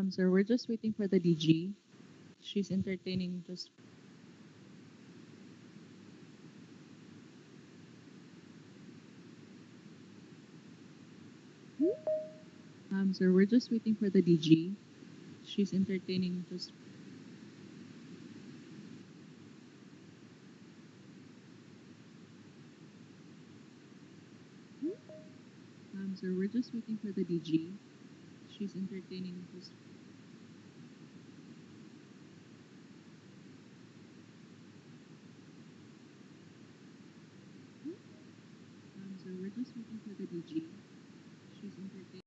Sir, we're just waiting for the DG. She's entertaining just. Sir, we're just waiting for the DG. She's entertaining just. Sir, we're just waiting for the DG. She's entertaining just. Sir, we're just waiting for the DG. She's entertaining.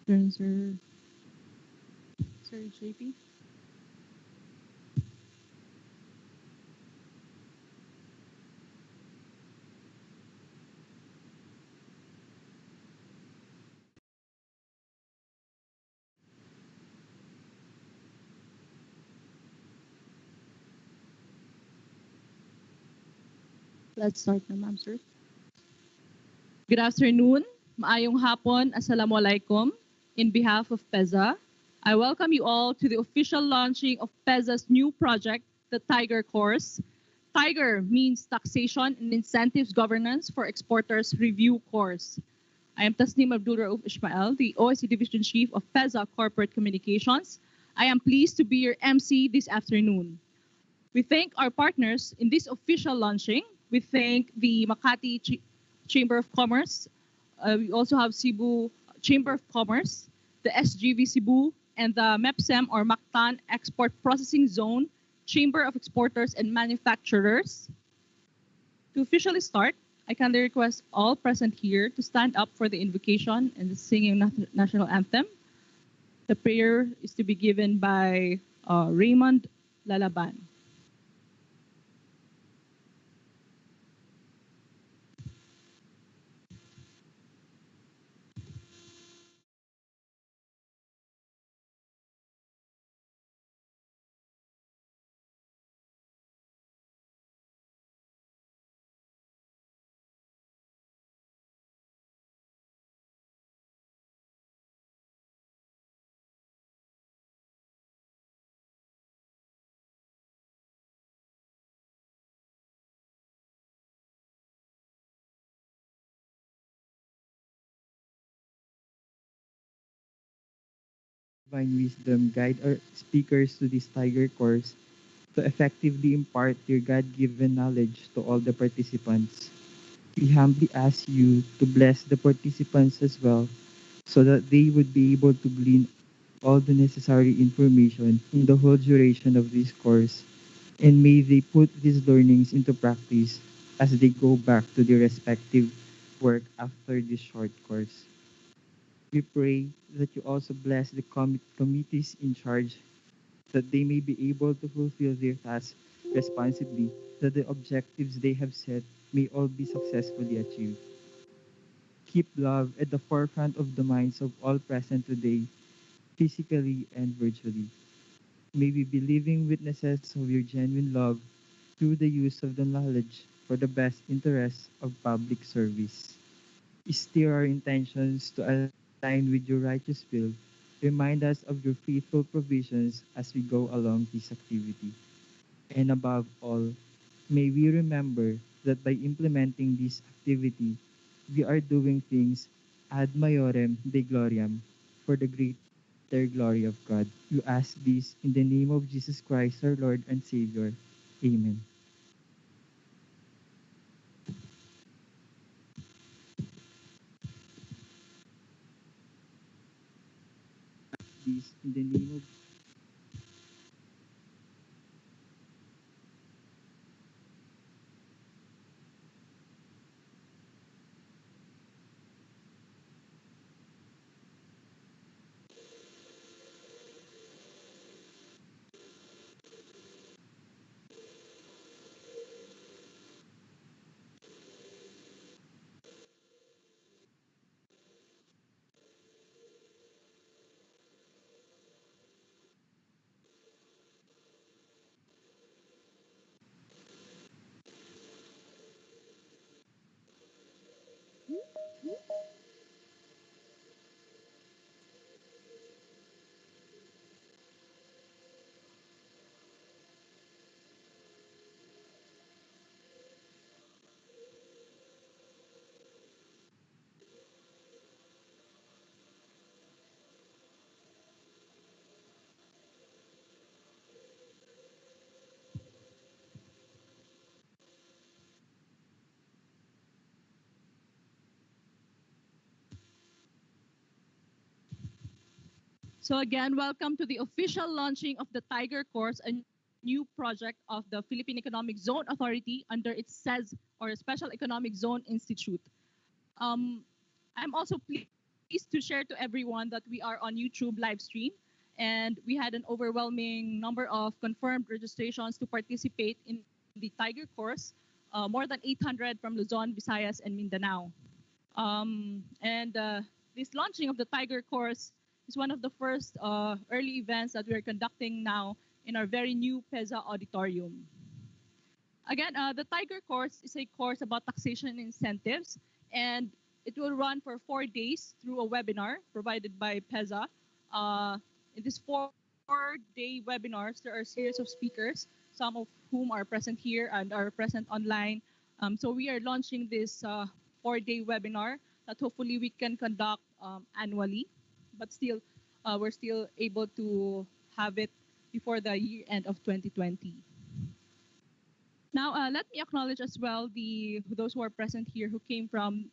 Afternoon, Sir JP. Let's start na, ma'am, sir. Good afternoon, maayong hapon, assalamualaikum. In behalf of PEZA, I welcome you all to the official launching of PEZA's new project, the Tiger Course. Tiger means Taxation and Incentives Governance for Exporters Review Course. I am Tasnim Abdul Rauf Ismail, the OSC Division Chief of PEZA Corporate Communications. I am pleased to be your MC this afternoon. We thank our partners in this official launching. We thank the Makati Chamber of Commerce. We also have Cebu Chamber of Commerce, the SGV Cebu, and the MEPSEM or Mactan Export Processing Zone, Chamber of Exporters and Manufacturers. To officially start, I kindly request all present here to stand up for the invocation and the singing national anthem. The prayer is to be given by Raymond Lalaban. Divine wisdom, guide our speakers to this Tiger course to effectively impart your God given knowledge to all the participants. We humbly ask you to bless the participants as well so that they would be able to glean all the necessary information in the whole duration of this course, and may they put these learnings into practice as they go back to their respective work after this short course. We pray that you also bless the committees in charge that they may be able to fulfill their tasks responsibly, that the objectives they have set may all be successfully achieved. Keep love at the forefront of the minds of all present today, physically and virtually. May we be living witnesses of your genuine love through the use of the knowledge for the best interests of public service. Steer our intentions to align with your righteous will. Remind us of your faithful provisions as we go along this activity. And above all, may we remember that by implementing this activity, we are doing things ad maiorem de gloriam, for the greater glory of God. You ask this in the name of Jesus Christ, our Lord and Savior. Amen. This in the name of So again, welcome to the official launching of the Tiger Course, a new project of the Philippine Economic Zone Authority under its SEZ, or Special Economic Zone Institute. I'm also pleased to share to everyone that we are on YouTube live stream, and we had an overwhelming number of confirmed registrations to participate in the Tiger Course, more than 800 from Luzon, Visayas, and Mindanao. This launching of the Tiger Course is one of the first early events that we are conducting now in our very new PEZA auditorium. Again, the Tiger Course is a course about taxation incentives, and it will run for 4 days through a webinar provided by PEZA. In this four-day webinars, there are a series of speakers, some of whom are present here and are present online. So we are launching this 4-day webinar that hopefully we can conduct annually, but still, we're still able to have it before the year end of 2020. Now, let me acknowledge as well those who are present here who came from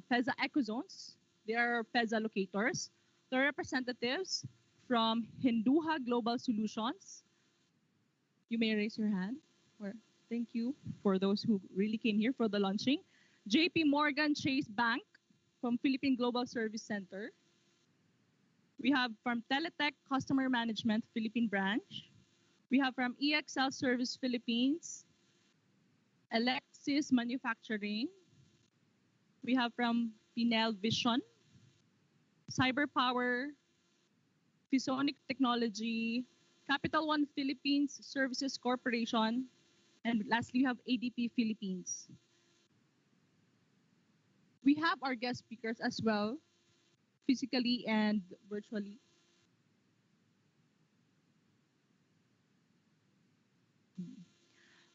PEZA ecozones. They are PEZA locators. The representatives from Hinduha Global Solutions. You may raise your hand. Thank you for those who really came here for the launching. JP Morgan Chase Bank from Philippine Global Service Center. We have from Teletech Customer Management Philippine Branch. We have from EXL Service Philippines, Alexis Manufacturing. We have from Pinel Vision, Cyberpower, Fisonic Technology, Capital One Philippines Services Corporation, and lastly, we have ADP Philippines. We have our guest speakers as well, physically and virtually.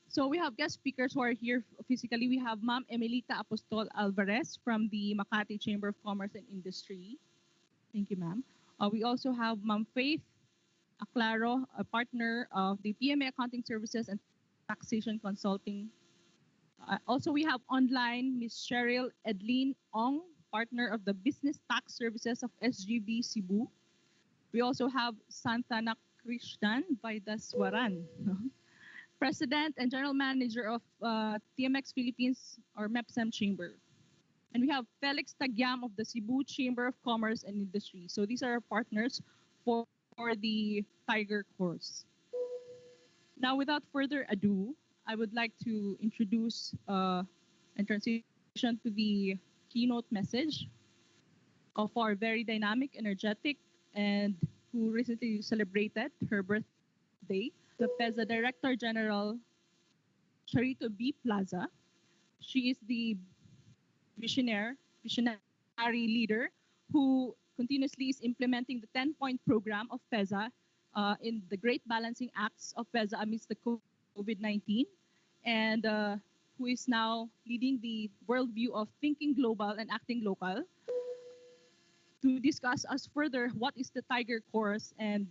So we have guest speakers who are here physically. We have Ma'am Emilita Apostol Alvarez from the Makati Chamber of Commerce and Industry. Thank you, ma'am. We also have Ma'am Faith Aclaro, a partner of the PMA Accounting Services and Taxation Consulting. Also, we have online Ms. Cheryl Edlin Ong, partner of the Business Tax Services of SGB Cebu. We also have Santana Krishnan Vaidaswaran, President and General Manager of TMX Philippines, or MEPSEM Chamber. And we have Felix Tagyam of the Cebu Chamber of Commerce and Industry. So these are our partners for the Tiger Course. Now, without further ado, I would like to introduce and transition to the keynote message of our very dynamic, energetic, and who recently celebrated her birthday, the PEZA Director General, Charito B. Plaza. She is the visionary leader who continuously is implementing the 10-point program of PEZA in the great balancing acts of PEZA amidst the COVID-19, and who is now leading the worldview of thinking global and acting local. To discuss us further what is the Tiger Course and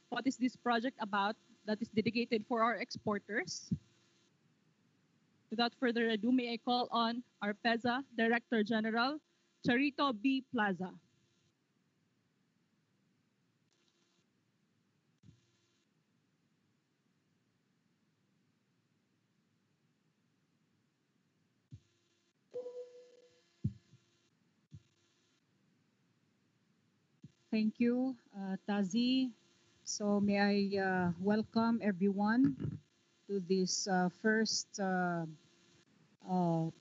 what is this project about that is dedicated for our exporters. Without further ado, may I call on our PEZA Director General, Charito B. Plaza. Thank you, Tazi. So may I welcome everyone to this first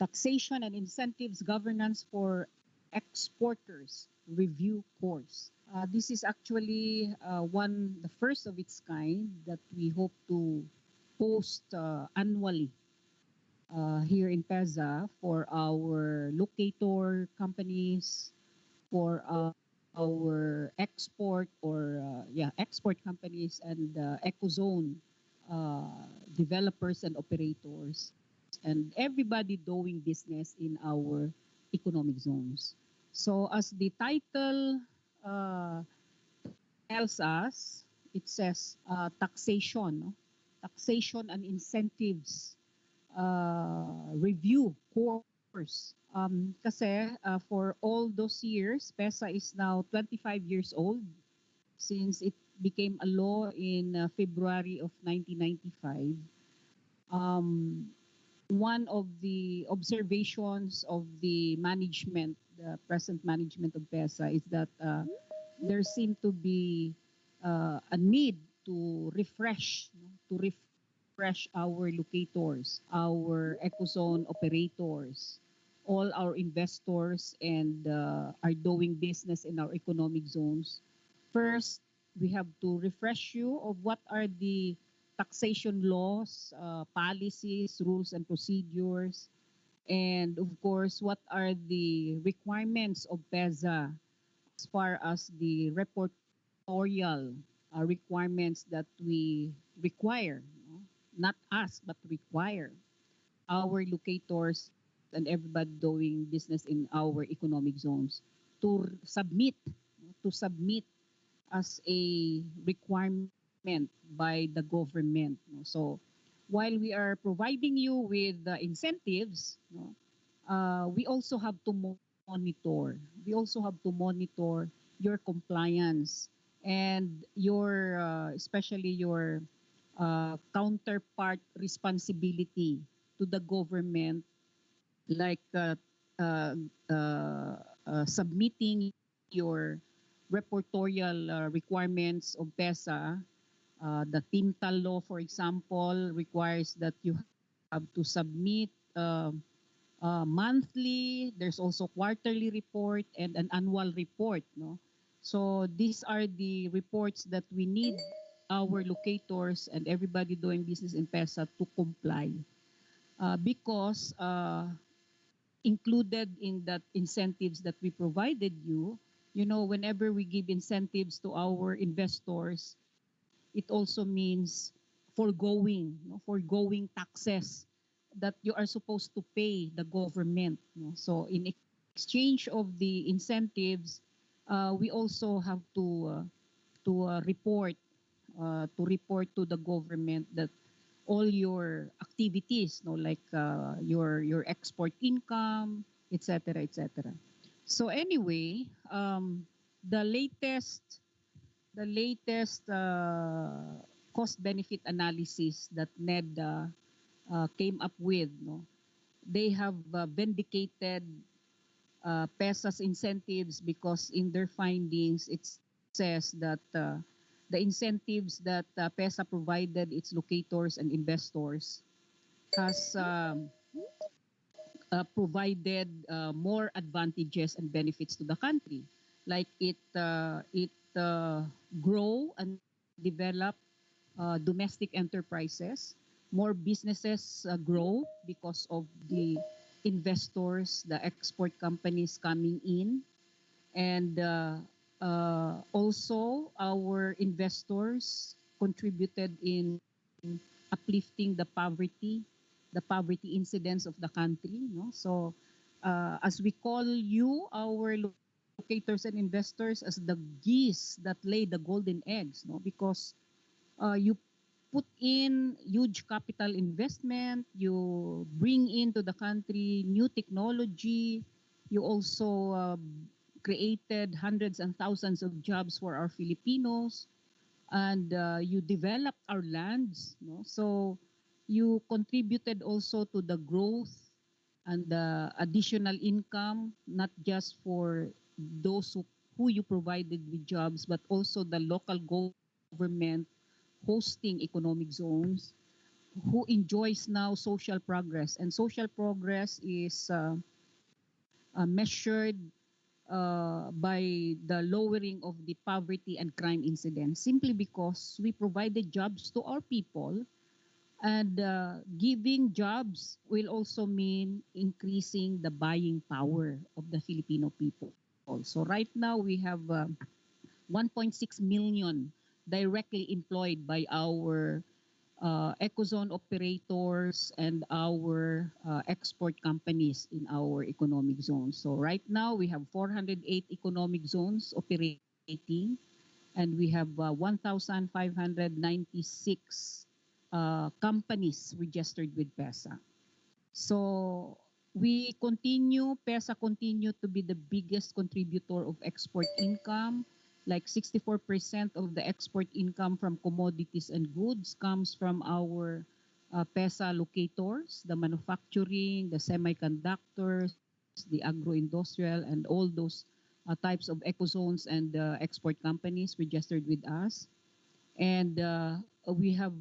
Taxation and Incentives Governance for Exporters review course. This is actually the first of its kind that we hope to host annually here in PEZA for our locator companies, for our export export companies and ecozone developers and operators, and everybody doing business in our economic zones. So as the title tells us, it says taxation, no? Taxation and incentives review course. Kasi for all those years, PEZA is now 25 years old. since it became a law in February of 1995. Um, One of the observations of the management, the present management of PEZA, is that there seemed to be a need to refresh, our locators, our ecozone operators, all our investors, and are doing business in our economic zones. First, we have to refresh you of what are the taxation laws, policies, rules, and procedures, and of course, what are the requirements of PEZA as far as the reportorial requirements that we require, no? Not us, but require our locators and everybody doing business in our economic zones to submit, as a requirement by the government. No? So while we are providing you with the incentives, no, we also have to monitor. We also have to monitor your compliance and your, especially your counterpart responsibility to the government, like submitting your reportorial requirements of PESA. The Tintal law, for example, requires that you have to submit monthly. There's also quarterly report and an annual report. No, so these are the reports that we need our locators and everybody doing business in PESA to comply, because included in that incentives that we provided you. You know, whenever we give incentives to our investors, it also means foregoing, no, foregoing taxes that you are supposed to pay the government. No? So in exchange of the incentives, we also have to report to the government that all your activities, no, like your export income, etc., etc. So anyway, the latest cost benefit analysis that NED came up with, no, they have vindicated PESA's incentives, because in their findings it says that the incentives that PESA provided its locators and investors has provided more advantages and benefits to the country, like it grow and develop domestic enterprises. More businesses grow because of the investors, the export companies coming in, and also our investors contributed in uplifting the poverty incidence of the country. No, so as we call you, our locators and investors, as the geese that lay the golden eggs. No, because you put in huge capital investment, you bring into the country new technology, you also created hundreds and thousands of jobs for our Filipinos, and you developed our lands. No? So you contributed also to the growth and the additional income, not just for those who you provided with jobs, but also the local government hosting economic zones, who enjoys now social progress. And social progress is measured by the lowering of the poverty and crime incidence, simply because we provided jobs to our people. And giving jobs will also mean increasing the buying power of the Filipino people. So right now we have 1.6 million directly employed by our ecozone operators and our export companies in our economic zones. So right now we have 408 economic zones operating, and we have 1,596 companies registered with PESA. So PESA continue to be the biggest contributor of export income, Like 64% of the export income from commodities and goods comes from our PEZA locators, the manufacturing, the semiconductors, the agro-industrial, and all those types of ecozones and export companies registered with us. And we have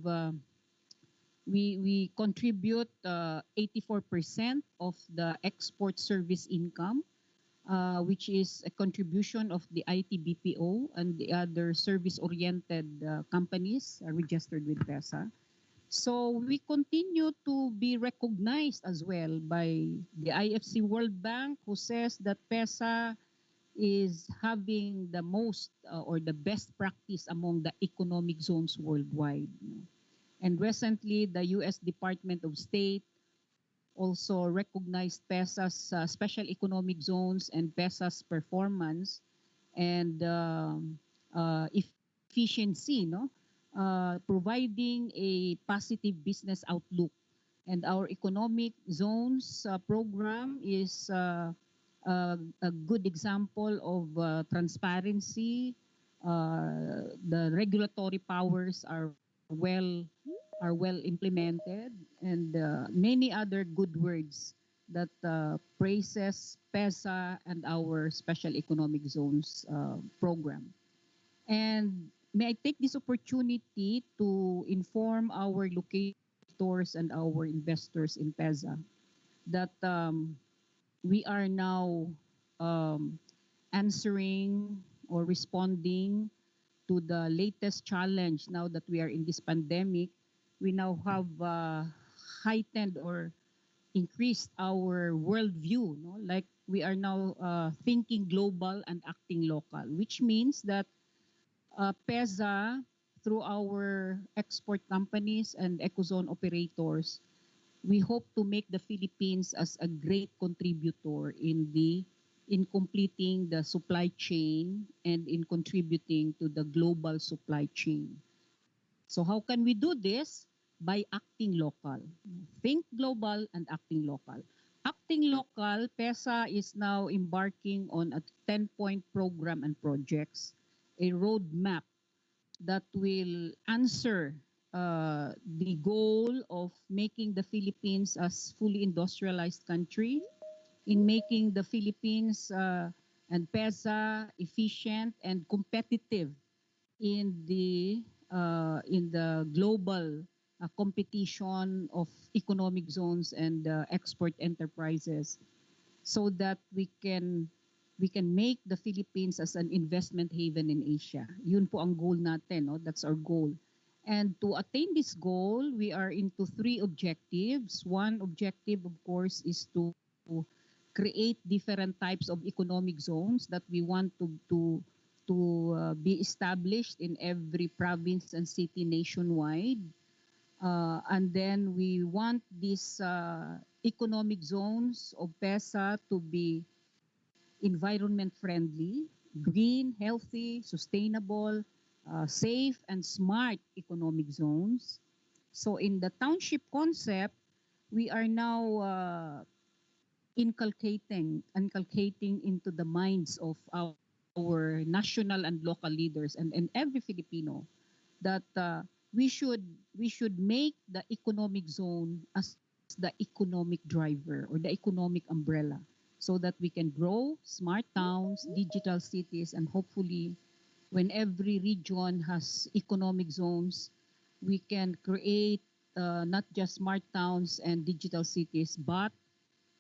we contribute 84% of the export service income, which is a contribution of the IT BPO and the other service-oriented companies registered with PEZA. So we continue to be recognized as well by the IFC World Bank, who says that PEZA is having the most or the best practice among the economic zones worldwide. And recently, the U.S. Department of State also recognized PEZA's special economic zones and PEZA's performance and efficiency, no? Providing a positive business outlook. And our economic zones program is a good example of transparency. The regulatory powers well are well implemented, and many other good words that praises PEZA and our special economic zones program. And may I take this opportunity to inform our locators and our investors in PEZA that we are now um, answering or responding to the latest challenge now that we are in this pandemic. We now have heightened or increased our worldview. No? Like we are now thinking global and acting local, which means that PEZA, through our export companies and ecozone operators, we hope to make the Philippines as a great contributor in completing the supply chain and in contributing to the global supply chain. So how can we do this? By acting local. Think global and acting local. Acting local, PEZA is now embarking on a 10-point program and projects, a roadmap that will answer the goal of making the Philippines as fully industrialized country, in making the Philippines and PEZA efficient and competitive in the global competition of economic zones and export enterprises, so that we can make the Philippines as an investment haven in Asia. Yun po ang goal natin, no? That's our goal. And to attain this goal, we are into three objectives. One objective, of course, is to create different types of economic zones that we want to be established in every province and city nationwide. And then we want these economic zones of PEZA to be environment friendly, green, healthy, sustainable, safe, and smart economic zones. So in the township concept, we are now inculcating into the minds of our national and local leaders and every Filipino that we should make the economic zone as the economic driver or the economic umbrella, so that we can grow smart towns, digital cities, and hopefully when every region has economic zones, we can create not just smart towns and digital cities, but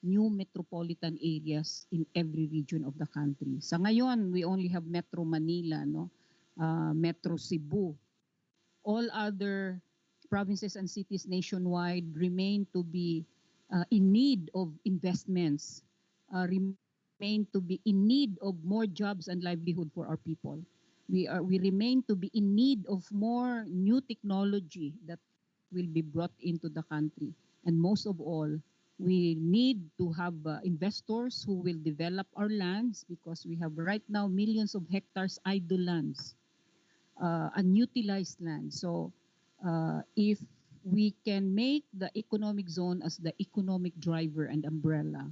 new metropolitan areas in every region of the country. Sa ngayon, we only have Metro Manila, no? Metro Cebu. All other provinces and cities nationwide remain to be in need of investments, remain to be in need of more jobs and livelihood for our people. We remain to be in need of more new technology that will be brought into the country. And most of all, we need to have investors who will develop our lands, because we have right now millions of hectares idle lands, unutilized land. So if we can make the economic zone as the economic driver and umbrella,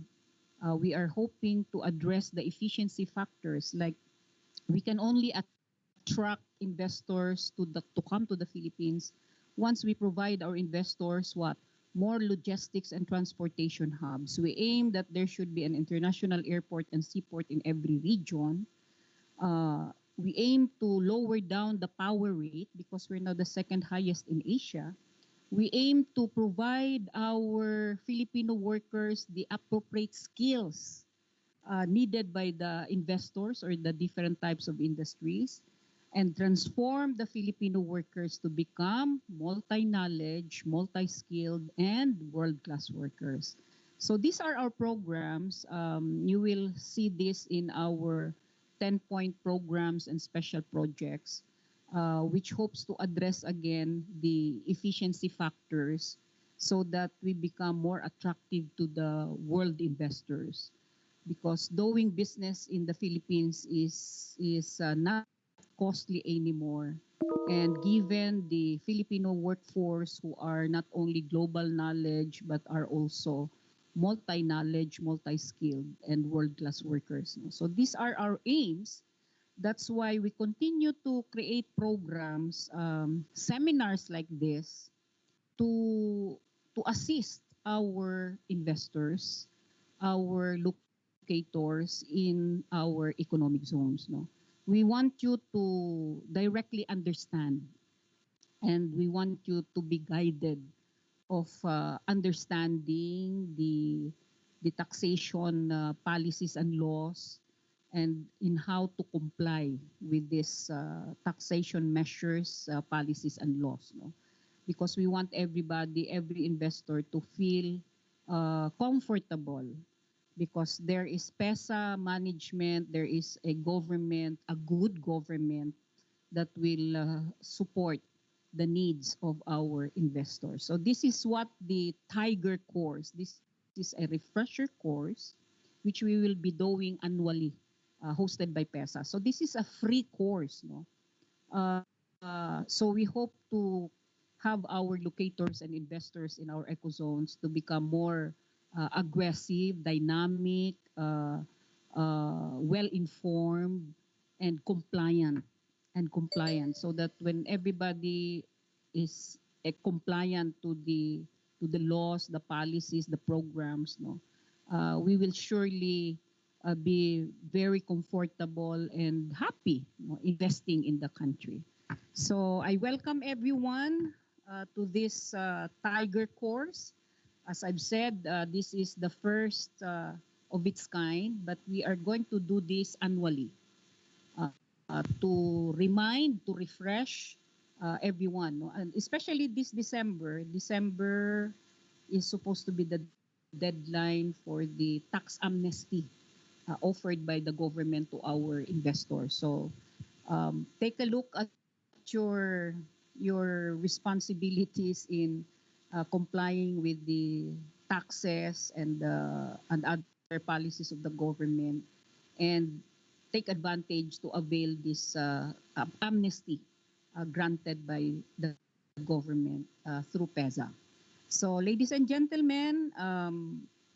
we are hoping to address the efficiency factors. Like we can only attract investors to come to the Philippines. Once we provide our investors more logistics and transportation hubs. We aim that there should be an international airport and seaport in every region. We aim to lower down the power rate because we're now the second highest in Asia. We aim to provide our Filipino workers the appropriate skills needed by the investors or the different types of industries and transform the Filipino workers to become multi-knowledge, multi-skilled, and world-class workers. So these are our programs. You will see this in our 10-point programs and special projects, which hopes to address again the efficiency factors so that we become more attractive to the world investors. Because doing business in the Philippines is not costly anymore. And given the Filipino workforce who are not only global knowledge but are also multi-knowledge, multi-skilled, and world-class workers. So these are our aims. That's why we continue to create programs, seminars like this to assist our investors, our locators in our economic zones. No? We want you to directly understand and we want you to be guided of understanding the taxation policies and laws and in how to comply with these taxation measures, policies and laws. No? Because we want everybody, every investor to feel comfortable because there is PEZA management, there is a government, a good government that will support the needs of our investors. So this is what the Tiger course, this is a refresher course which we will be doing annually, hosted by PEZA. So this is a free course. No? So we hope to have our locators and investors in our ecozones to become more aggressive, dynamic, well-informed, and compliant. So that when everybody is compliant to the laws, the policies, the programs, no, we will surely be very comfortable and happy, no, investing in the country. So I welcome everyone to this Tiger course. As I've said, this is the first of its kind, but we are going to do this annually to remind, to refresh everyone. No? And especially this December. December is supposed to be the deadline for the tax amnesty offered by the government to our investors. So take a look at your responsibilities in complying with the taxes and other policies of the government, and take advantage to avail this amnesty granted by the government through PEZA. So, ladies and gentlemen,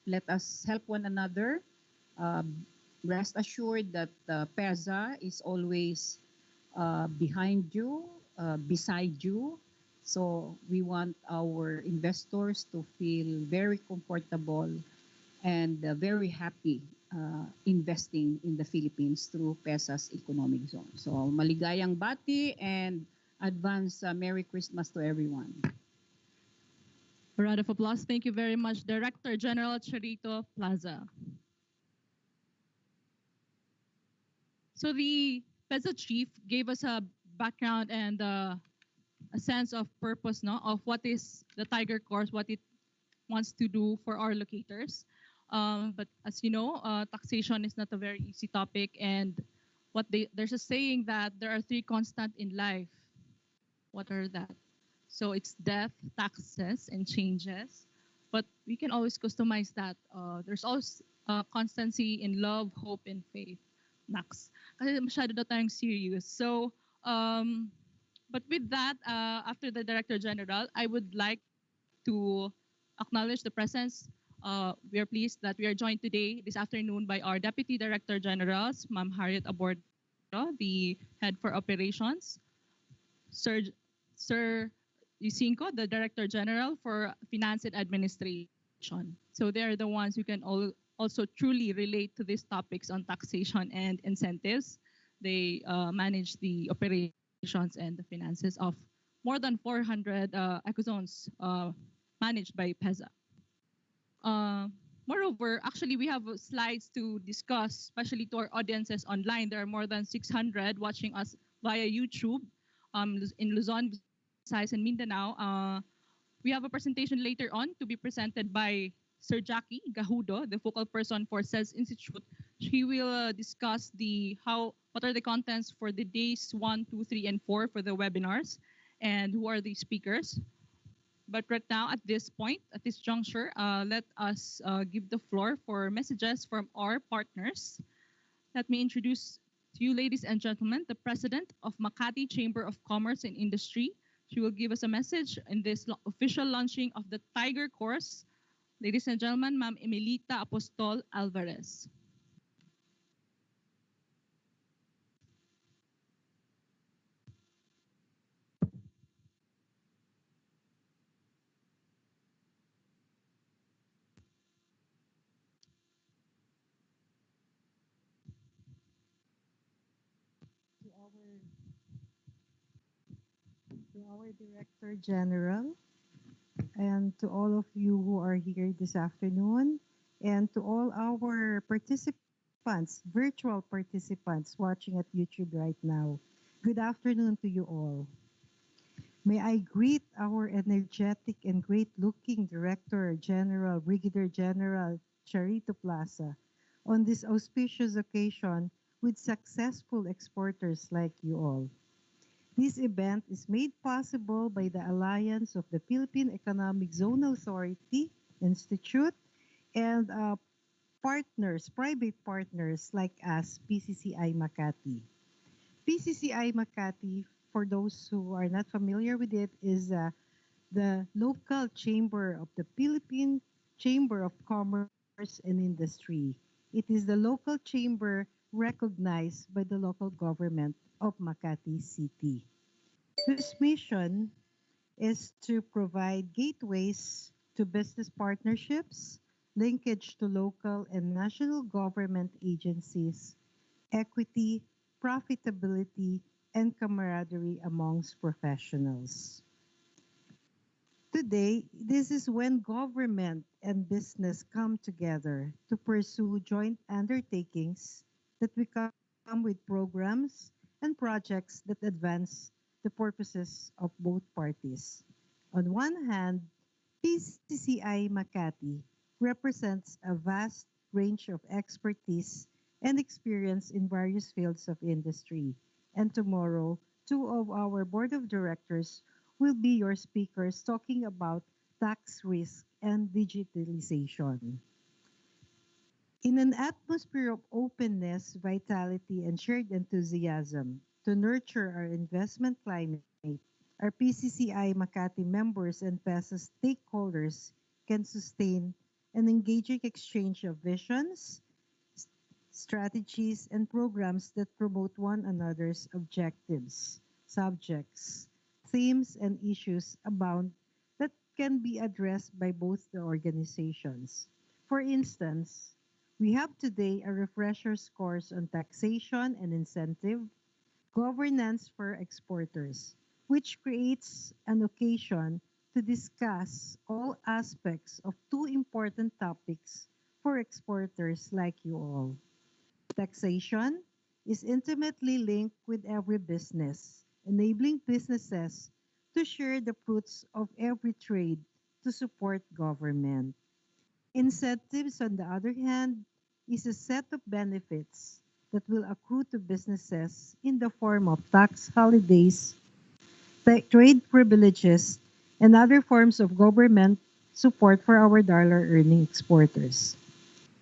let us help one another. Rest assured that PEZA is always behind you, beside you. So we want our investors to feel very comfortable and very happy investing in the Philippines through PEZA's economic zone. So maligayang bati and advance Merry Christmas to everyone. A round of applause. Thank you very much, Director General Charito Plaza. So the PEZA chief gave us a background and a sense of purpose, no, of what is the Tiger course, what it wants to do for our locators. But as you know, taxation is not a very easy topic, and there's a saying that there are three constants in life. What are that? So it's death, taxes, and changes. But we can always customize that. There's always constancy in love, hope, and faith. Max. Kasi masyado na tayong serious. So, but with that, after the Director General, I would like to acknowledge the presence. We are pleased that we are joined today, this afternoon, by our Deputy Director Generals, Ma'am Harriet Aborde the head for operations, Sir Yusinko, the Director General for Finance and Administration. So they're the ones who can also truly relate to these topics on taxation and incentives. They manage the operations and the finances of more than 400 ecozones managed by PEZA. Moreover, actually, we have slides to discuss, especially to our audiences online. There are more than 600 watching us via YouTube in Luzon, Visayas, and Mindanao. We have a presentation later on to be presented by Sir Jackie Gahudo, the focal person for CES Institute. He will discuss what are the contents for the days 1, 2, 3, and 4 for the webinars, and who are the speakers. But right now, at this point, at this juncture, let us give the floor for messages from our partners. Let me introduce to you, ladies and gentlemen, the president of Makati Chamber of Commerce and Industry. She will give us a message in this official launching of the Tiger Course. Ladies and gentlemen, Ma'am Emilita Apostol Alvarez. To our Director General, and to all of you who are here this afternoon, and to all our participants, virtual participants watching at YouTube right now. Good afternoon to you all. May I greet our energetic and great-looking Director General, Brigadier General Charito Plaza on this auspicious occasion with successful exporters like you all. This event is made possible by the alliance of the Philippine Economic Zone Authority Institute and partners, private partners like us, PCCI Makati. PCCI Makati, for those who are not familiar with it, is the local chamber of the Philippine Chamber of Commerce and Industry. It is the local chamber recognized by the local government of Makati City, whose mission is to provide gateways to business partnerships, linkage to local and national government agencies, equity, profitability, and camaraderie amongst professionals. Today, this is when government and business come together to pursue joint undertakings that we come with programs and projects that advance the purposes of both parties. On one hand, PCCI Makati represents a vast range of expertise and experience in various fields of industry. And tomorrow, two of our board of directors will be your speakers talking about tax risk and digitalization. In an atmosphere of openness, vitality, and shared enthusiasm to nurture our investment climate, our PCCI Makati members and PEZA stakeholders can sustain an engaging exchange of visions, strategies, and programs that promote one another's objectives, subjects, themes, and issues abound that can be addressed by both the organizations. For instance, we have today a refresher course on taxation and incentive, governance for exporters, which creates an occasion to discuss all aspects of two important topics for exporters like you all. Taxation is intimately linked with every business, enabling businesses to share the fruits of every trade to support government. Incentives, on the other hand, is a set of benefits that will accrue to businesses in the form of tax holidays, trade privileges, and other forms of government support for our dollar-earning exporters.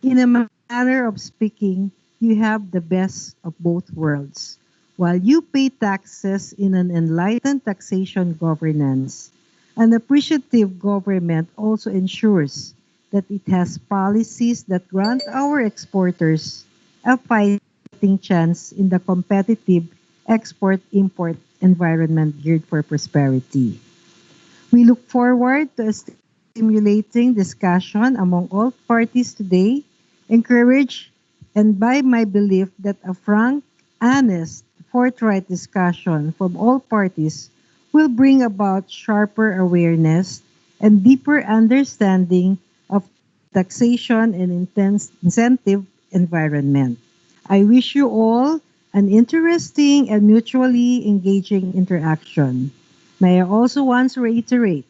In a manner of speaking, you have the best of both worlds. While you pay taxes in an enlightened taxation governance, an appreciative government also ensures that it has policies that grant our exporters a fighting fighting chance in the competitive export-import environment geared for prosperity. We look forward to a stimulating discussion among all parties today, encouraged and by my belief that a frank, honest, forthright discussion from all parties will bring about sharper awareness and deeper understanding of taxation and intense incentive environment. I wish you all an interesting and mutually engaging interaction. May I also once reiterate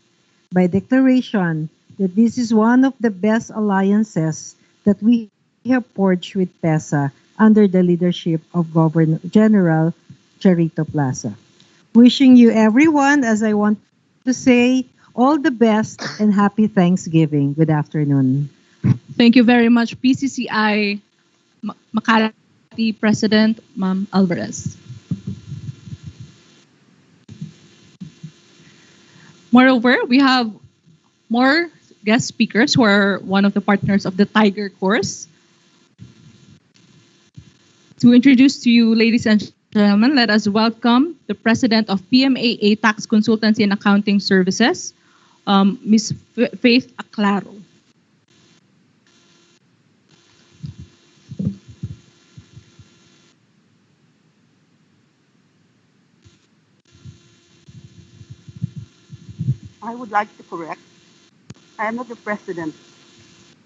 by declaration that this is one of the best alliances that we have forged with PEZA under the leadership of Governor General Charito Plaza. Wishing you everyone, as I want to say, all the best and happy Thanksgiving. Good afternoon. Thank you very much, PCCI Makati President, Ma'am Alvarez. Moreover, we have more guest speakers who are one of the partners of the Tiger Course. To introduce to you, ladies and gentlemen, let us welcome the President of PMAA Tax Consultancy and Accounting Services, Ms. Faith Aclaro. I would like to correct. I am not the president.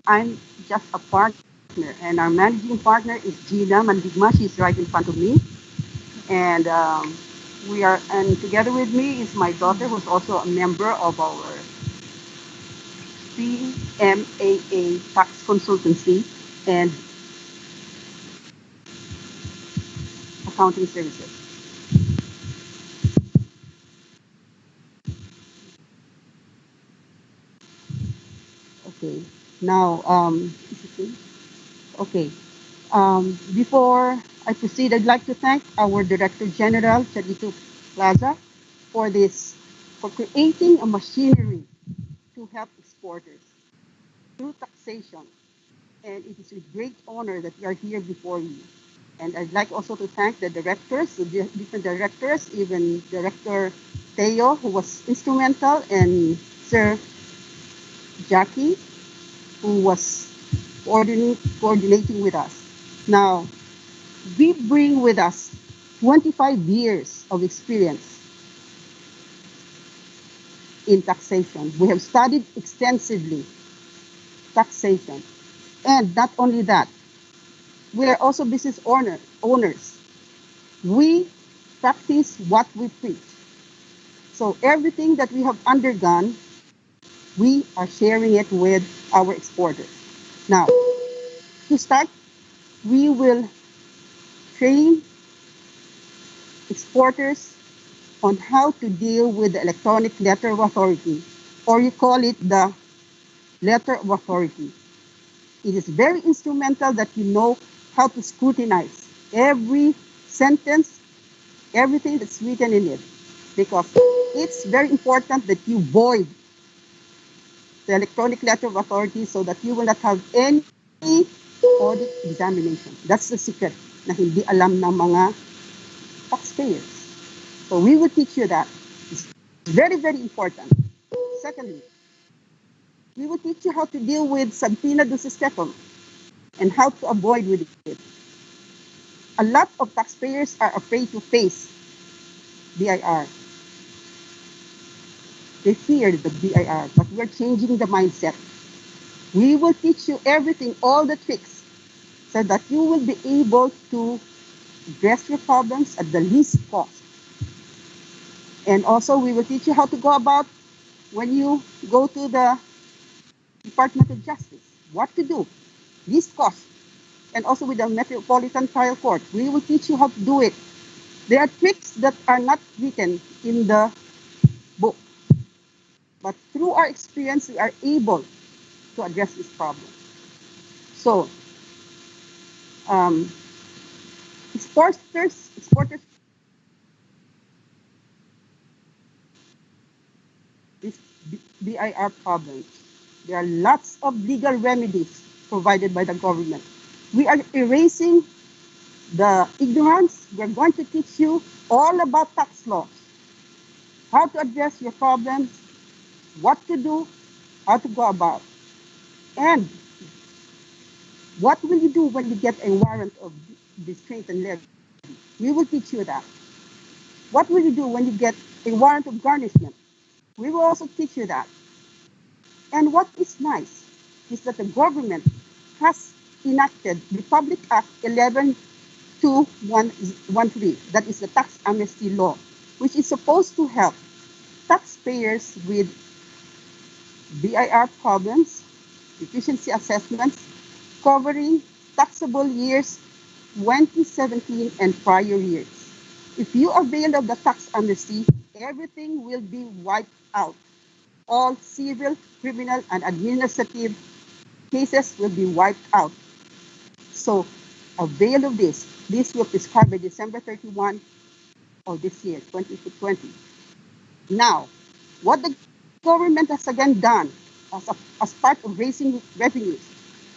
I'm just a partner, and our managing partner is Gina Mandigma. She's right in front of me, and and together with me is my daughter, who's also a member of our PMAA Tax Consultancy and Accounting Services. Okay. Now, okay. Before I proceed, I'd like to thank our Director General, Charito Plaza, for creating a machinery to help exporters through taxation. And it is with great honor that we are here before you. And I'd like also to thank the directors, the different directors, even Director Teo, who was instrumental, and Sir Jackie, who was coordinating with us. Now, we bring with us 25 years of experience in taxation. We have studied extensively taxation. And not only that, we are also business owners. We practice what we preach. So everything that we have undergone, we are sharing it with our exporters. Now, to start, we will train exporters on how to deal with the electronic letter of authority, or you call it the letter of authority. It is very instrumental that you know how to scrutinize every sentence, everything that's written in it, because it's very important that you void the electronic letter of authority so that you will not have any audit examination. That's the secret na hindi alam ng mga taxpayers. So we will teach you that. It's very, very important. Secondly, we will teach you how to deal with subpoena ducis tecum and how to avoid with it. A lot of taxpayers are afraid to face BIR. They fear the BIR, but we're changing the mindset. We will teach you everything, all the tricks, so that you will be able to address your problems at the least cost. And also, we will teach you how to go about when you go to the Department of Justice, what to do, least cost. And also with the Metropolitan Trial Court, we will teach you how to do it. There are tricks that are not written in the book, but through our experience, we are able to address this problem. So, exporters, this BIR problems. There are lots of legal remedies provided by the government. We are erasing the ignorance, we're going to teach you all about tax laws, how to address your problems, what to do, how to go about, and what will you do when you get a warrant of restraint and levy. We will teach you that. What will you do when you get a warrant of garnishment? We will also teach you that. And what is nice is that the government has enacted Republic Act 11213, that is the tax amnesty law, which is supposed to help taxpayers with BIR problems, efficiency assessments, covering taxable years 2017 and prior years. If you avail of the tax amnesty, everything will be wiped out. All civil, criminal, and administrative cases will be wiped out. So avail of this. This will prescribe by December 31 of this year, 2020. Now, what the government has again done as part of raising revenues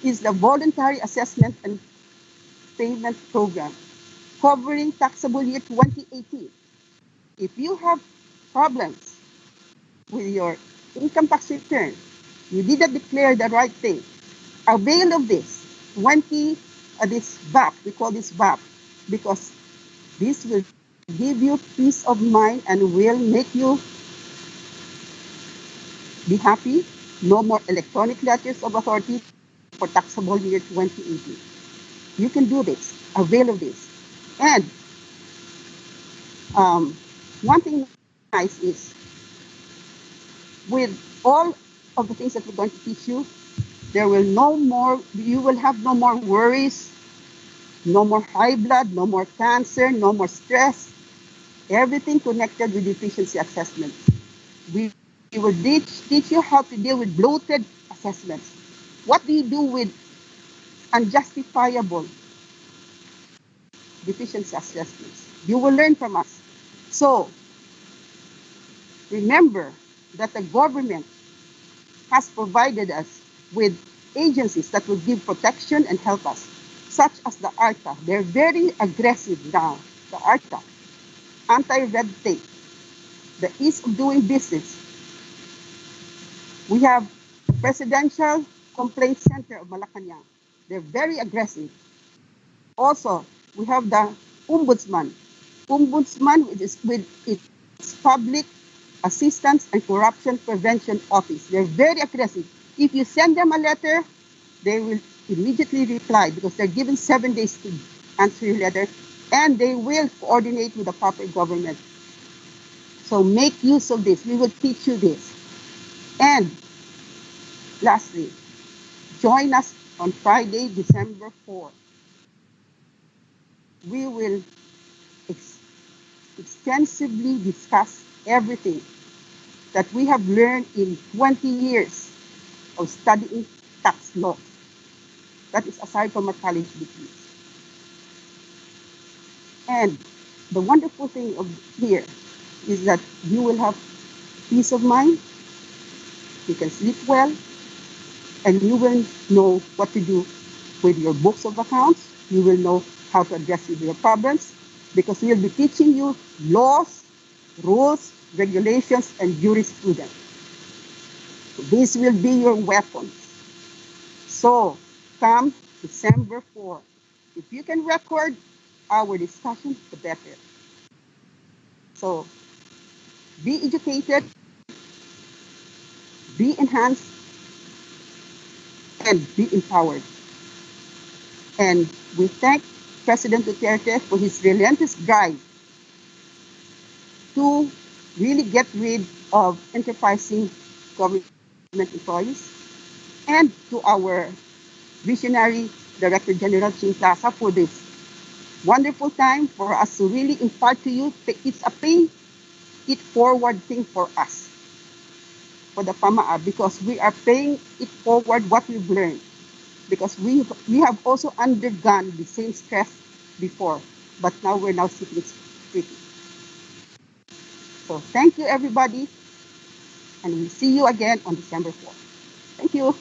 is the voluntary assessment and payment program covering taxable year 2018. If you have problems with your income tax return, you didn't declare the right thing, avail of this 20 this VAP, we call this VAP, because this will give you peace of mind and will make you be happy. No more electronic letters of authority for taxable year 2018. You can do this, avail of this. And one thing nice is with all of the things that we're going to teach you, you will have no more worries, no more high blood, no more cancer, no more stress, everything connected with efficiency assessment. We will teach you how to deal with bloated assessments. What do you do with unjustifiable deficiency assessments? You will learn from us. So remember that the government has provided us with agencies that will give protection and help us, such as the ARTA. They're very aggressive now, the ARTA, anti-red tape, the ease of doing business. We have the Presidential Complaint Center of Malacanang. They're very aggressive. Also, we have the Ombudsman. Ombudsman with its Public Assistance and Corruption Prevention Office. They're very aggressive. If you send them a letter, they will immediately reply because they're given 7 days to answer your letter, and they will coordinate with the proper government. So make use of this. We will teach you this. And lastly, join us on Friday, December 4. We will extensively discuss everything that we have learned in 20 years of studying tax law. That is aside from our college degrees. And the wonderful thing of here is that you will have peace of mind, you can sleep well, and you will know what to do with your books of accounts. You will know how to address your problems because we will be teaching you laws, rules, regulations, and jurisprudence. This will be your weapons. So come December 4. If you can record our discussion, the better. So be educated, be enhanced, and be empowered. And we thank President Duterte for his relentless drive to really get rid of enterprising government employees, and to our visionary Director General Ching Plaza for this wonderful time for us to really impart to you. It's a pay it forward thing for us, for the PAMAA, because we are paying it forward what we've learned. Because we have also undergone the same stress before, but now we're now sitting pretty. So thank you, everybody, and we'll see you again on December 4th. Thank you.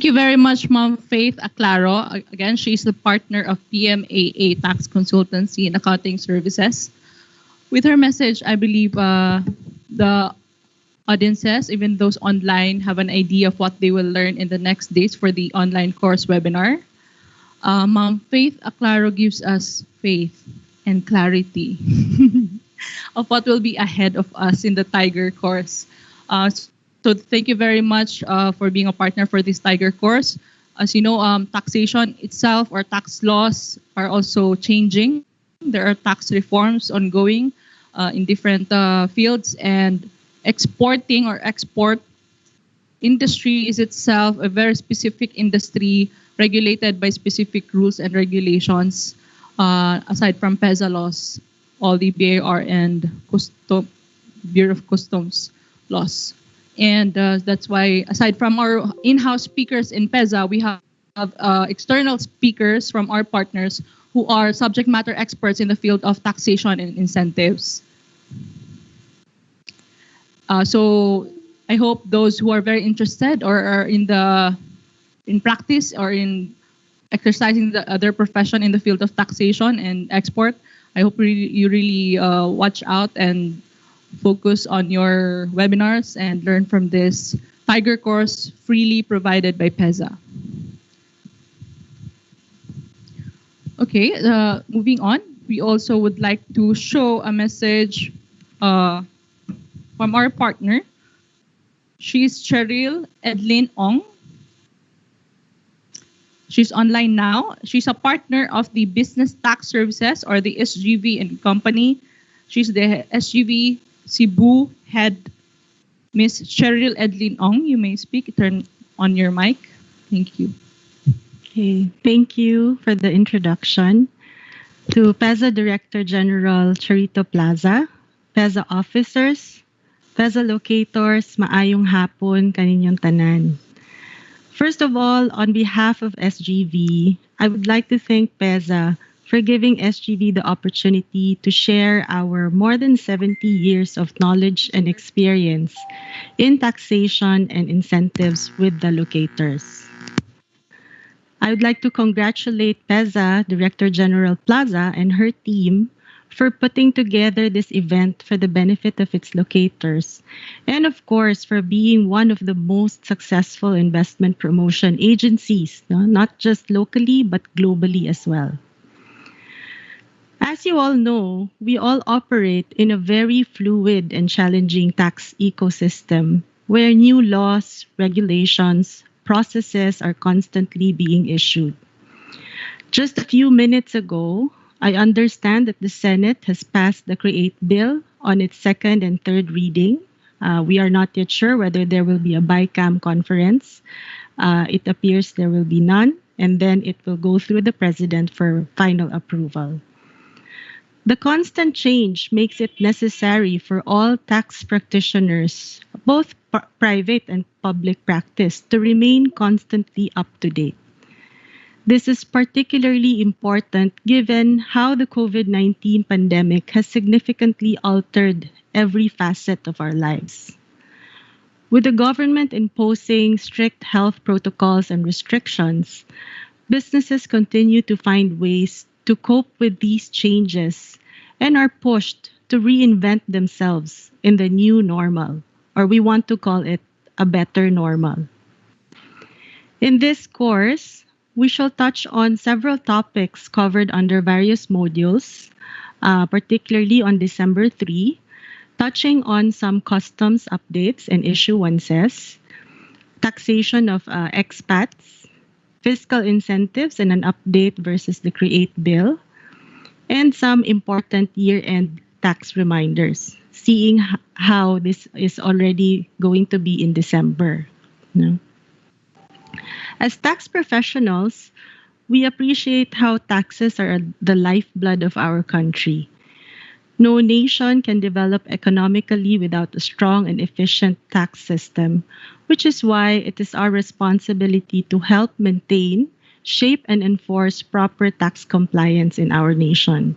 you very much, Ma'am Faith Aclaro. Again, she's the partner of PMAA Tax Consultancy and Accounting Services. With her message, I believe the audiences, even those online, have an idea of what they will learn in the next days for the online course webinar. Ma'am Faith Aclaro gives us faith and clarity of what will be ahead of us in the Tiger course. So thank you very much for being a partner for this Tiger course. As you know, taxation itself or tax laws are also changing. There are tax reforms ongoing in different fields, and exporting or export industry is itself a very specific industry regulated by specific rules and regulations. Aside from PEZA laws, all the BAR and Bureau of Customs laws. And that's why, aside from our in-house speakers in PEZA, we have external speakers from our partners who are subject matter experts in the field of taxation and incentives. So I hope those who are very interested or are in practice or in exercising their profession in the field of taxation and export, I hope you really watch out and focus on your webinars and learn from this Tiger course freely provided by PEZA. Okay, moving on. We also would like to show a message from our partner. She's Cheryl Edlin Ong. She's online now. She's a partner of the Business Tax Services or the SGV and Company. She's the SGV Cebu head. Miss Cheryl Edlin Ong, you may speak. Turn on your mic. Thank you. Okay, thank you for the introduction. To PEZA Director General Charito Plaza, PEZA officers, PEZA locators, maayong hapon kaninyong tanan. First of all, on behalf of SGV, I would like to thank PEZA for giving SGV the opportunity to share our more than 70 years of knowledge and experience in taxation and incentives with the locators. I would like to congratulate PEZA Director General Plaza and her team for putting together this event for the benefit of its locators, and of course for being one of the most successful investment promotion agencies, not just locally but globally as well. As you all know, we all operate in a very fluid and challenging tax ecosystem where new laws, regulations, processes are constantly being issued. Just a few minutes ago, I understand that the Senate has passed the CREATE bill on its second and third reading. We are not yet sure whether there will be a BICAM conference. It appears there will be none, and then it will go through the President for final approval. The constant change makes it necessary for all tax practitioners, both private and public practice, to remain constantly up to date. This is particularly important given how the COVID-19 pandemic has significantly altered every facet of our lives. With the government imposing strict health protocols and restrictions, businesses continue to find ways to cope with these changes and are pushed to reinvent themselves in the new normal, or we want to call it a better normal. In this course, we shall touch on several topics covered under various modules, particularly on December 3, touching on some customs updates and issuances, taxation of expats, fiscal incentives and an update versus the CREATE bill, and some important year-end tax reminders, seeing how this is already going to be in December. As tax professionals, we appreciate how taxes are the lifeblood of our country. No nation can develop economically without a strong and efficient tax system, which is why it is our responsibility to help maintain, shape, and enforce proper tax compliance in our nation.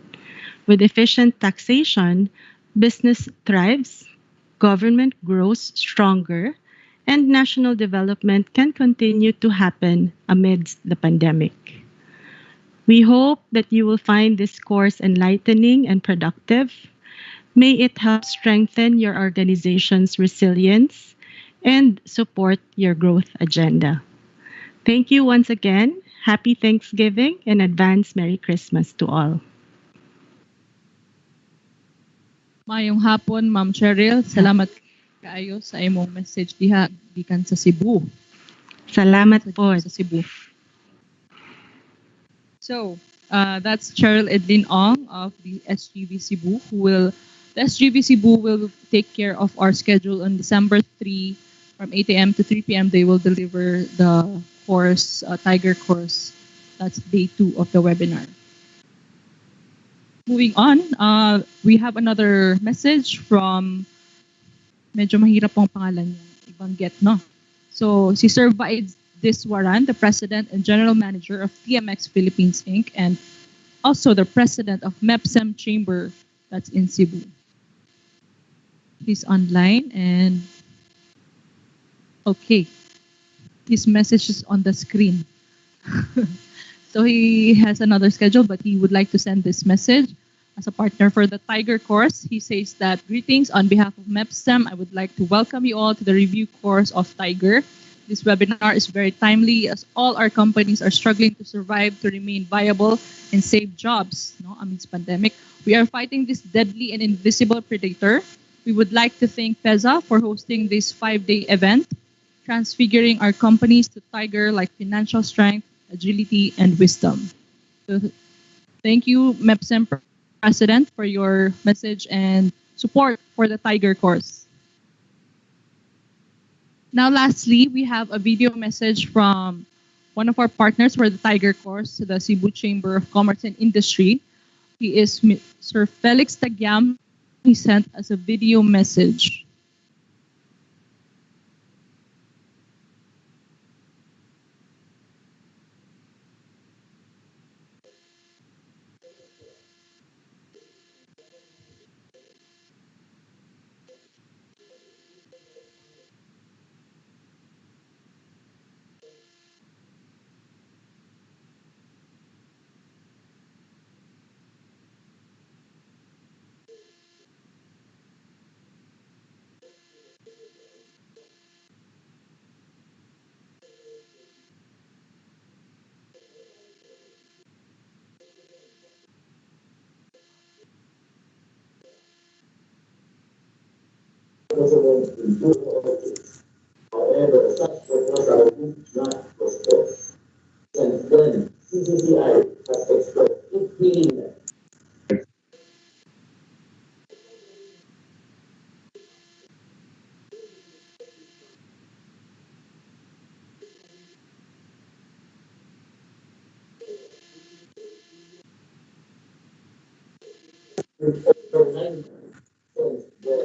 With efficient taxation, business thrives, government grows stronger, and national development can continue to happen amidst the pandemic. We hope that you will find this course enlightening and productive. May it help strengthen your organization's resilience and support your growth agenda. Thank you once again. Happy Thanksgiving and advance Merry Christmas to all. Mayong hapon, Ma'am Cheryl. Salamat kaayo sa imong message diha gikan sa Cebu. Salamat po. Sa Cebu. So, that's Cheryl Edlin Ong of the SGV Cebu, the SGV Cebu will take care of our schedule on December 3 from 8 a.m. to 3 p.m. They will deliver the course, Tiger course. That's day 2 of the webinar. Moving on, we have another message from, medyo mahirap pong pangalan niya, ibanggit, no? So, si Sir Vaid Diswaran, the President and General Manager of TMX Philippines, Inc., and also the President of MEPSEM Chamber, that's in Cebu. He's online and, okay, his message is on the screen. So he has another schedule, but he would like to send this message as a partner for the Tiger course. He says that, greetings on behalf of MEPSEM. I would like to welcome you all to the review course of Tiger. This webinar is very timely as all our companies are struggling to survive, to remain viable, and save jobs amidst pandemic. We are fighting this deadly and invisible predator. We would like to thank PEZA for hosting this 5-day event, transfiguring our companies to Tiger like financial strength, agility, and wisdom. So thank you, MEPSEM President, for your message and support for the Tiger course. Now, lastly, we have a video message from one of our partners for the Tiger course, the Cebu Chamber of Commerce and Industry. He is Sir Felix Tagyam. He sent us a video message. However, such proposal did not prosper. Since then, CCCI has expressed its willingness to overnight since the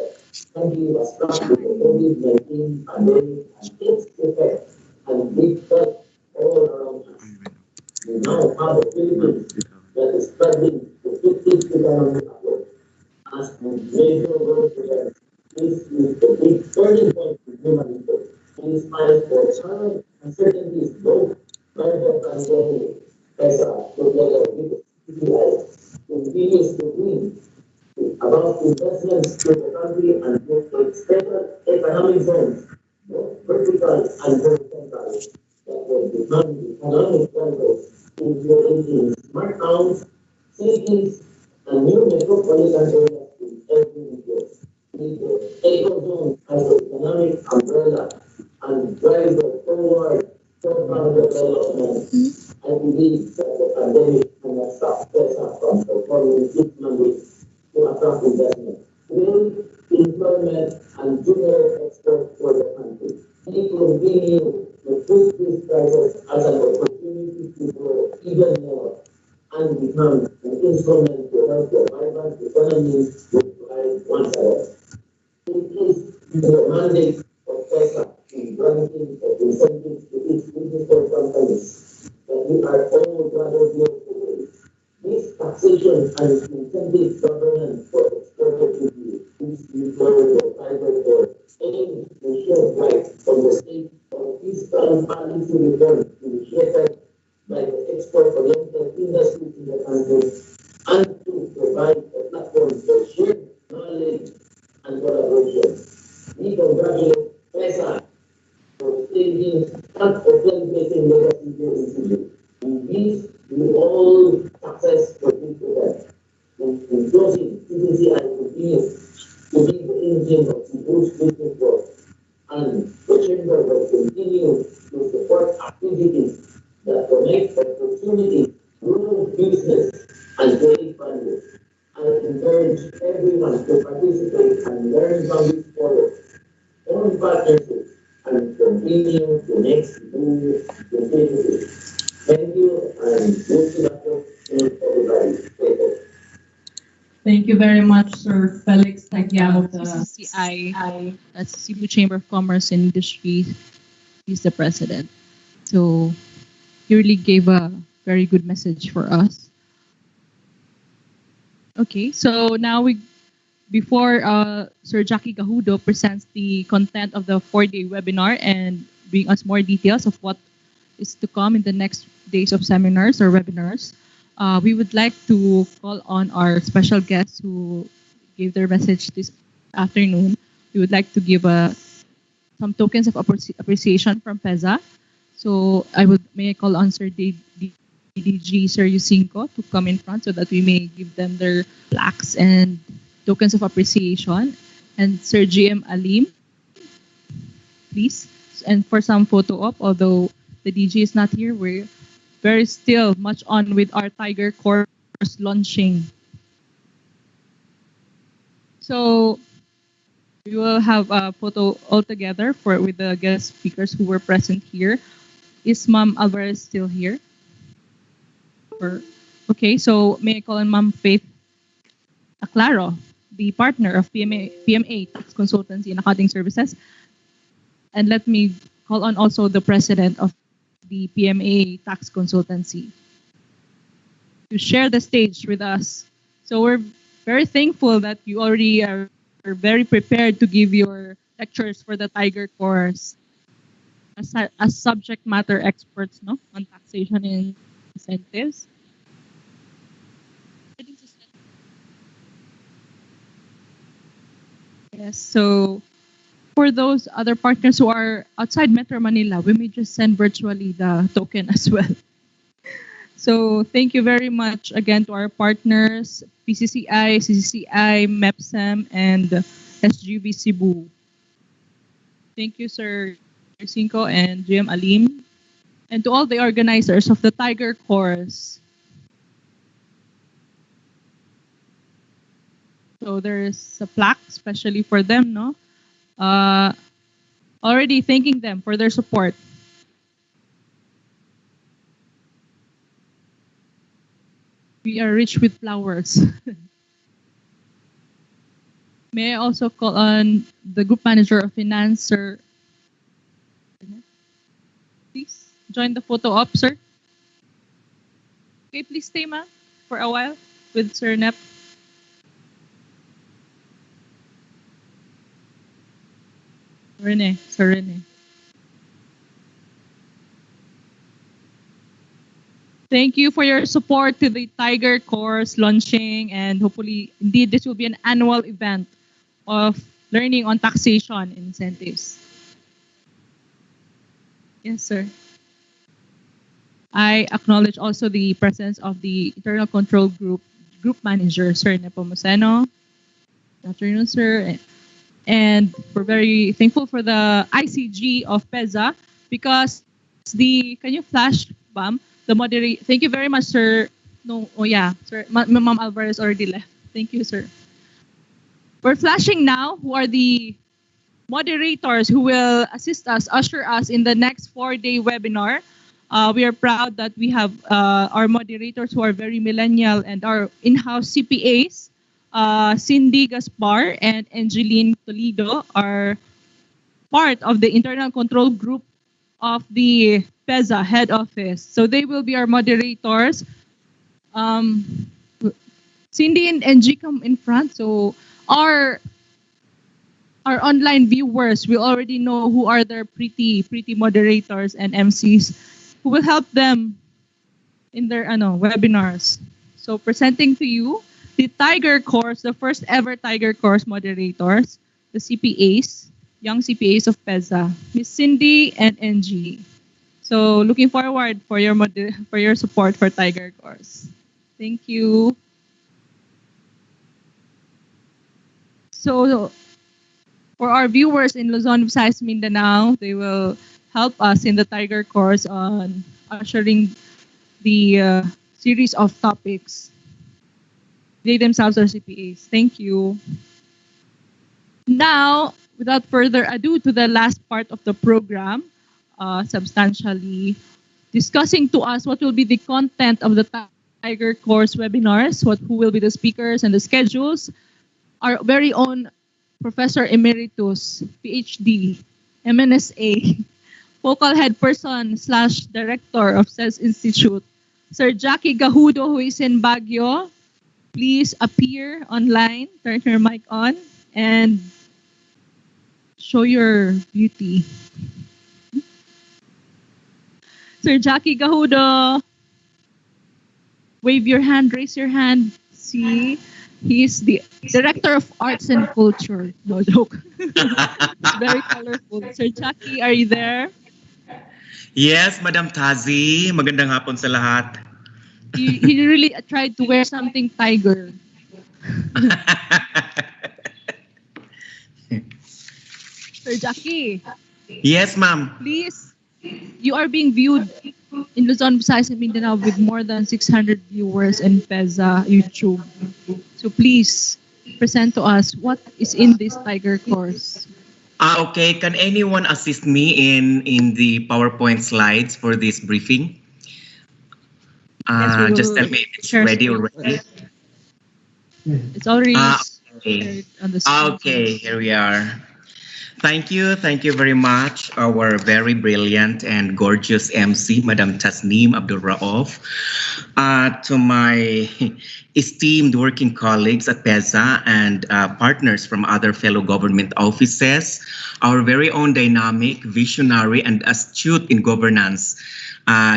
country was struck with the COVID-19 pandemic and its effects and big threat all around us. We now have a Philippines that is struggling to fix its economic approach. As the major world event, this is the big turning point in human history. In spite of current uncertainties, both private and government, PEZA, together with CCI, continues to win about investments to the country and to special economic zones, both vertical and horizontal, that will become economic drivers, including smart towns, cities, and new metropolitan areas in every region. The ecozone as an economic umbrella and driver toward urban development. I believe that the pandemic cannot stop PEZA from performing its mandate to attract investment, build employment, and generate export for the country. We continue to put these crisis as an opportunity to grow even more and become an instrument to help the vibrant economy to thrive once again. It is the mandate of PEZA in granting of incentives to its digital companies that we are all gathered here today. This taxation and incentive governance for exported goods is employed by private or aims to share rights from the and collaboration. We congratulate PEZA for staging and facilitating legacy institute. We wish you all success for this event. In closing, CCCI continues to be the engine of Cebu's business growth, and the Chamber will continue to support activities that connect opportunity, grow business, and create value. I encourage everyone to participate and learn from this forum, own partnerships, and continue to make Cebu competitive. Thank you, and good luck to everybody. Take care. Thank you very much, Sir Felix Tagyao, the CCI, that's Cebu Chamber of Commerce and Industry. He's the president. So he really gave a very good message for us. Okay, so now before Sir Jackie Gahudo presents the content of the 4-day webinar and bring us more details of what is to come in the next days of seminars or webinars, we would like to call on our special guests who gave their message this afternoon. We would like to give some tokens of appreciation from PEZA. So may I call on Sir DDG Sir Yusinko to come in front so that we may give them their plaques and tokens of appreciation. And Sir GM Alim, please. And for some photo op, although the DG is not here, we're very still much on with our Tiger course launching. So we will have a photo all together with the guest speakers who were present here. Is Ma'am Alvarez still here? Okay, so may I call on Ma'am Faith Aclaro, the partner of PMA Tax Consultancy and Accounting Services. And let me call on also the president of the PMA Tax Consultancy to share the stage with us. So we're very thankful that you already are very prepared to give your lectures for the Tiger course as subject matter experts, no, on taxation and incentives. Yes, so for those other partners who are outside Metro Manila, we may just send virtually the token as well. So thank you very much again to our partners, PCCI, CCCI, MEPSEM, and SGB Cebu. Thank you, Sir Cinco and GM Alim, and to all the organizers of the Tiger course. So there is a plaque especially for them, no? Already thanking them for their support. We are rich with flowers. May I also call on the group manager of finance, Sir? Please join the photo op, sir. Okay, please stay, ma'am, for a while with Sir Nep. Sir Rene. Thank you for your support to the Tiger course launching, and hopefully, indeed, this will be an annual event of learning on taxation incentives. Yes, sir. I acknowledge also the presence of the Internal Control Group Manager, Sir Nepomuceno. Good afternoon, sir. And we're very thankful for the ICG of PEZA because can you flash, Bam? The moderator. Thank you very much, sir. No, oh yeah, sir. Ma'am Alvarez already left. Thank you, sir. We're flashing now who are the moderators who will assist us, usher us in the next 4-day webinar. We are proud that we have our moderators who are very millennial and our in-house CPAs. Cindy Gaspar and Angeline Toledo are part of the internal control group of the PEZA head office. So they will be our moderators. Cindy and Angie come in front. So our online viewers will already know who are their pretty moderators and MCs who will help them in their webinars. So presenting to you the Tiger Course, the first ever Tiger Course moderators, the CPAs, young CPAs of PEZA, Miss Cindy and NG. So looking forward for your support for Tiger Course. Thank you. So for our viewers in Luzon, Visayas, Mindanao, they will help us in the Tiger Course on ushering the series of topics. They themselves are CPAs. Thank you. Now, without further ado, to the last part of the program, substantially discussing to us what will be the content of the Tiger Course webinars, who will be the speakers and the schedules. Our very own Professor Emeritus, PhD, MNSA, focal head person / director of SES Institute, Sir Jackie Gahudo, who is in Baguio. Please appear online, turn your mic on, and show your beauty. Sir Jackie Gahudo, wave your hand, raise your hand. See, he's the Director of Arts and Culture. No joke. It's very colorful. Sir Jackie, are you there? Yes, Madam Tazi. Magandang hapon sa lahat. He really tried to wear something tiger. Sir Jackie. Yes, ma'am. Please, you are being viewed in Luzon, Visayas, and Mindanao with more than 600 viewers in PEZA YouTube. So please present to us what is in this Tiger Course. Okay, can anyone assist me in the PowerPoint slides for this briefing? Yes, Just tell me if it's share ready screen. already. It's already Okay. shared on the screen. Okay, here we are. Thank you very much, our very brilliant and gorgeous MC, Madam Tasneem Abdul Rauf. To my esteemed working colleagues at PEZA and partners from other fellow government offices, our very own dynamic, visionary, and astute in governance,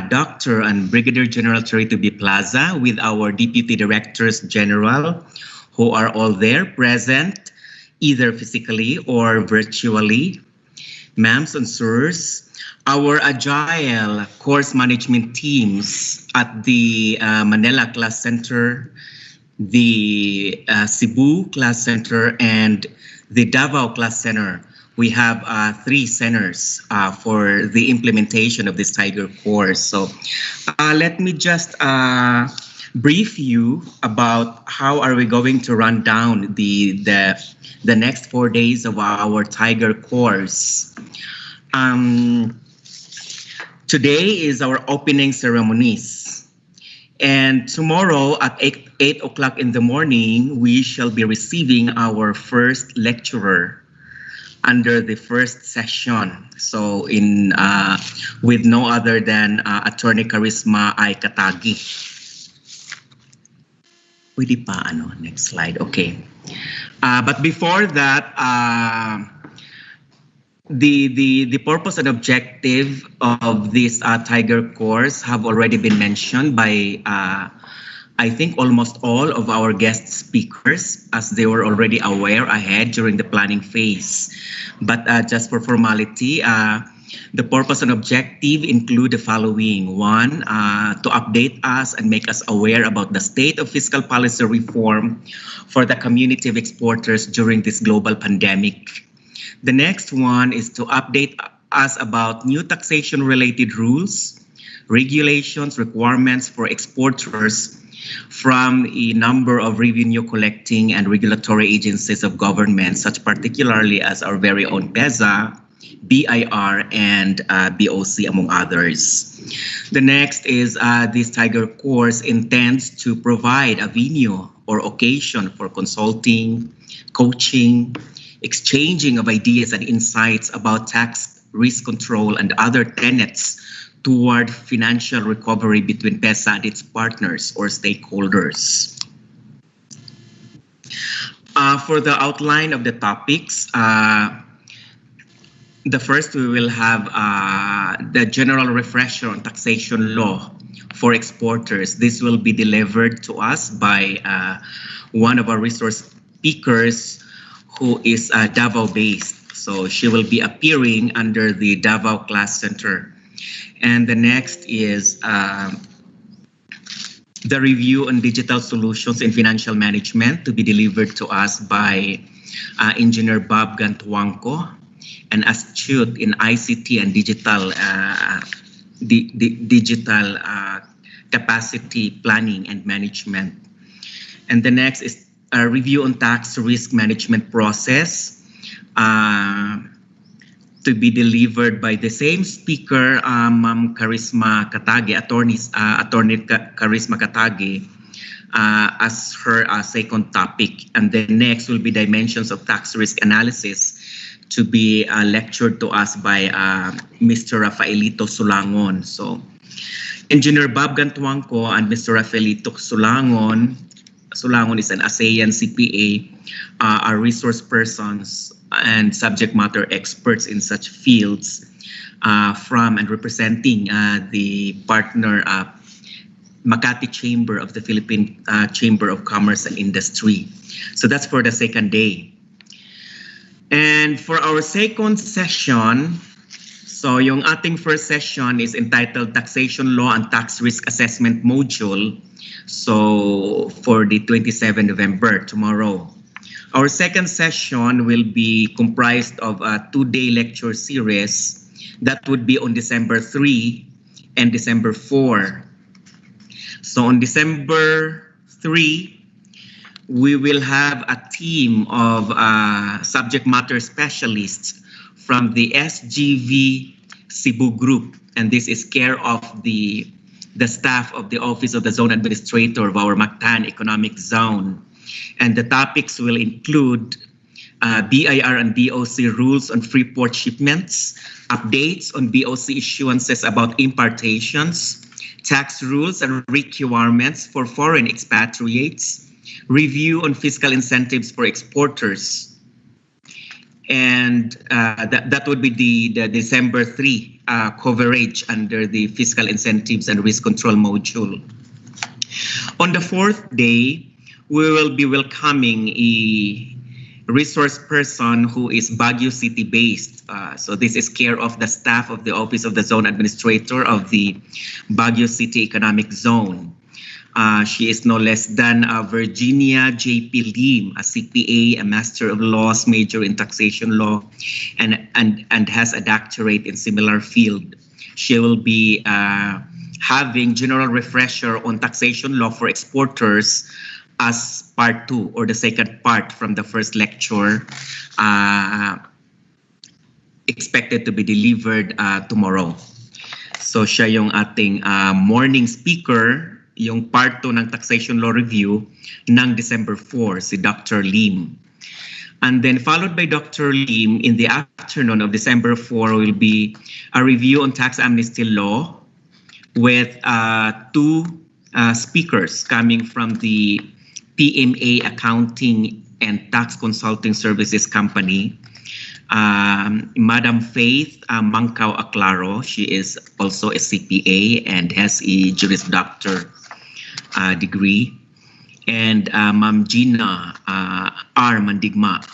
Dr. and Brigadier General Charito B. Plaza, with our Deputy Directors General, who are all there present, either physically or virtually. Ma'ams and sirs, our agile course management teams at the Manila Class Center, the Cebu Class Center, and the Davao Class Center. We have 3 centers for the implementation of this Tiger course. So let me just brief you about how are we going to run down the next 4 days of our Tiger course. Today is our opening ceremonies. And tomorrow at 8 o'clock in the morning, we shall be receiving our first lecturer under the first session. So with no other than Attorney Charisma I. Katagi. Pwede pa, next slide, okay. But before that, the purpose and objective of this Tiger course have already been mentioned by I think almost all of our guest speakers, as they were already aware ahead during the planning phase. But just for formality, the purpose and objective include the following. 1, to update us and make us aware about the state of fiscal policy reform for the community of exporters during this global pandemic. The next one is to update us about new taxation-related rules, regulations, requirements for exporters from a number of revenue collecting and regulatory agencies of government, such particularly as our very own PEZA, BIR, and BOC, among others. The next is this Tiger course intends to provide a venue or occasion for consulting, coaching, exchanging of ideas and insights about tax, risk control, and other tenets toward financial recovery between PEZA and its partners or stakeholders. For the outline of the topics, the first, we will have the general refresher on taxation law for exporters. This will be delivered to us by one of our resource speakers who is Davao based. So she will be appearing under the Davao Class Center. And the next is the review on digital solutions in financial management to be delivered to us by Engineer Bob Gantuangco, an astute in ICT and digital digital capacity planning and management. And the next is a review on tax risk management process to be delivered by the same speaker, Ma'am Charisma Katage, Attorney Charisma Katage, as her second topic. And the next will be dimensions of tax risk analysis to be lectured to us by Mr. Rafaelito Sulangon. So Engineer Bob Gantuangco and Mr. Rafaelito Sulangon is an ASEAN CPA, are resource persons and subject matter experts in such fields from and representing the partner Makati Chamber of the Philippine Chamber of Commerce and Industry. So that's for the second day. And for our second session, so yung ating first session is entitled Taxation Law and Tax Risk Assessment Module. So for the 27th November, tomorrow. Our second session will be comprised of a 2-day lecture series that would be on December 3 and December 4. So on December 3, we will have a team of subject matter specialists from the SGV Cebu Group, and this is care of the staff of the Office of the Zone Administrator of our Mactan Economic Zone. And the topics will include BIR and BOC rules on free port shipments, updates on BOC issuances about importations, tax rules and requirements for foreign expatriates, review on fiscal incentives for exporters. And that would be the December 3 coverage under the fiscal incentives and risk control module. On the fourth day, we will be welcoming a resource person who is Baguio City based. So this is care of the staff of the Office of the Zone Administrator of the Baguio City Economic Zone. She is no less than Virginia J.P. Lim, a CPA, a Master of Laws, major in taxation law, and has a doctorate in similar field. She will be having general refresher on taxation law for exporters as part 2 or the second part from the first lecture, expected to be delivered tomorrow. So siya yung ating morning speaker, yung part 2 ng taxation law review ng December 4, si Dr. Lim. And then followed by Dr. Lim, in the afternoon of December 4 will be a review on tax amnesty law with 2 speakers coming from the PMA Accounting and Tax Consulting Services Company. Madam Faith Mancao Aclaro, she is also a CPA and has a Juris Doctor degree. And Ma'am Gina R. Mandigma,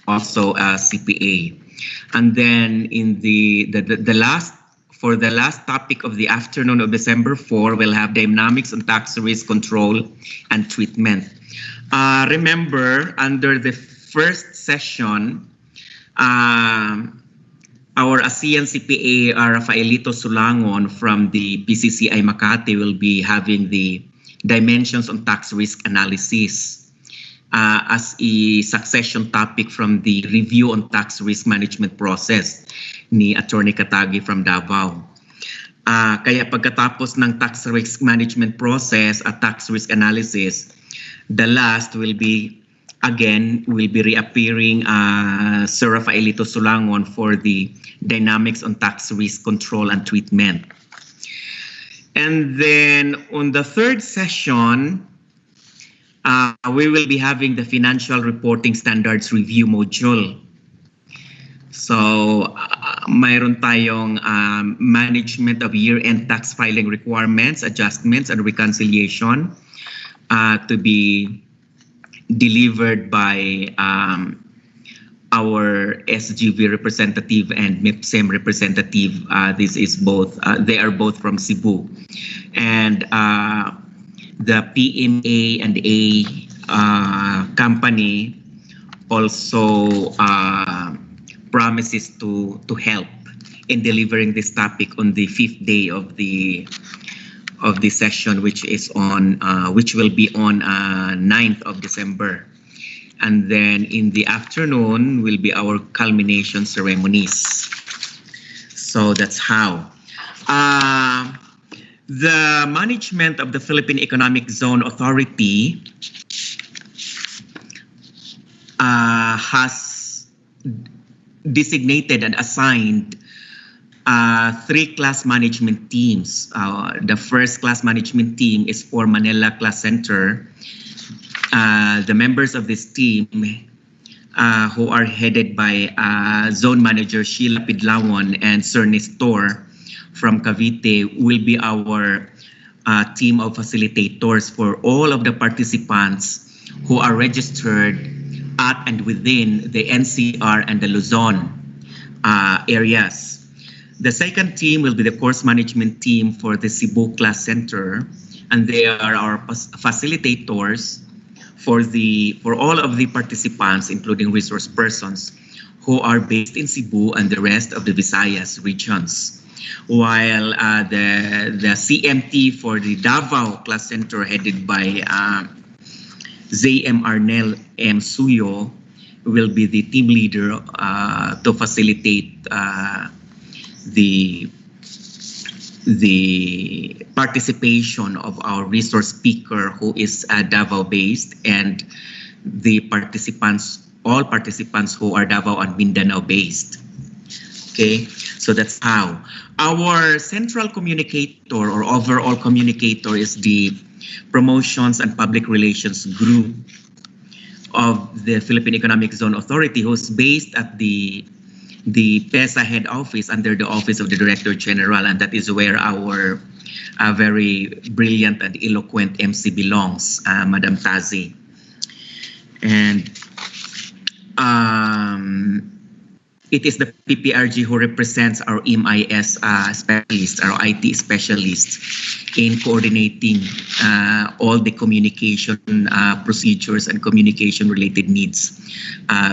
also a CPA. And then in the last, for the last topic of the afternoon of December 4, we'll have dynamics on tax risk control and treatment. Remember, under the first session, our ASEAN CPA, Rafaelito Sulangon from the PCCI Makati, will be having the dimensions on tax risk analysis as a succession topic from the review on tax risk management process ni Attorney Katage from Davao. Kaya pagkatapos ng tax risk management process at tax risk analysis, the last will be, again, will be reappearing Sir Rafaelito Sulangon for the dynamics on tax risk control and treatment. And then on the third session, we will be having the financial reporting standards review module. So, mayroon tayong management of year-end tax filing requirements, adjustments, and reconciliation to be delivered by our SGV representative and MIPSEM representative. This is both, they are both from Cebu. And the PMA and A company also promises to help in delivering this topic on the 5th day of the session, which is on which will be on 9th of December. And then in the afternoon will be our culmination ceremonies. So that's how. The management of the Philippine Economic Zone Authority has designated and assigned 3 class management teams. The first class management team is for Manila Class Center. The members of this team, who are headed by Zone Manager Sheila Pidlawon and Sir Nestor from Cavite, will be our team of facilitators for all of the participants who are registered at and within the NCR and the Luzon areas. The second team will be the course management team for the Cebu Class Center, and they are our facilitators for all of the participants, including resource persons who are based in Cebu and the rest of the Visayas regions. While the CMT for the Davao Class Center, headed by ZM Arnel M. Suyo, will be the team leader to facilitate the participation of our resource speaker, who is Davao based, and the participants, all participants who are Davao and Mindanao based. Okay, so that's how. Our central communicator or overall communicator is the Promotions and Public Relations Group of the Philippine Economic Zone Authority, who's based at the PEZA head office under the Office of the Director General, and that is where our very brilliant and eloquent MC belongs, Madam Tazi. And it is the PPRG who represents our MIS specialist, our IT specialist, in coordinating all the communication procedures and communication-related needs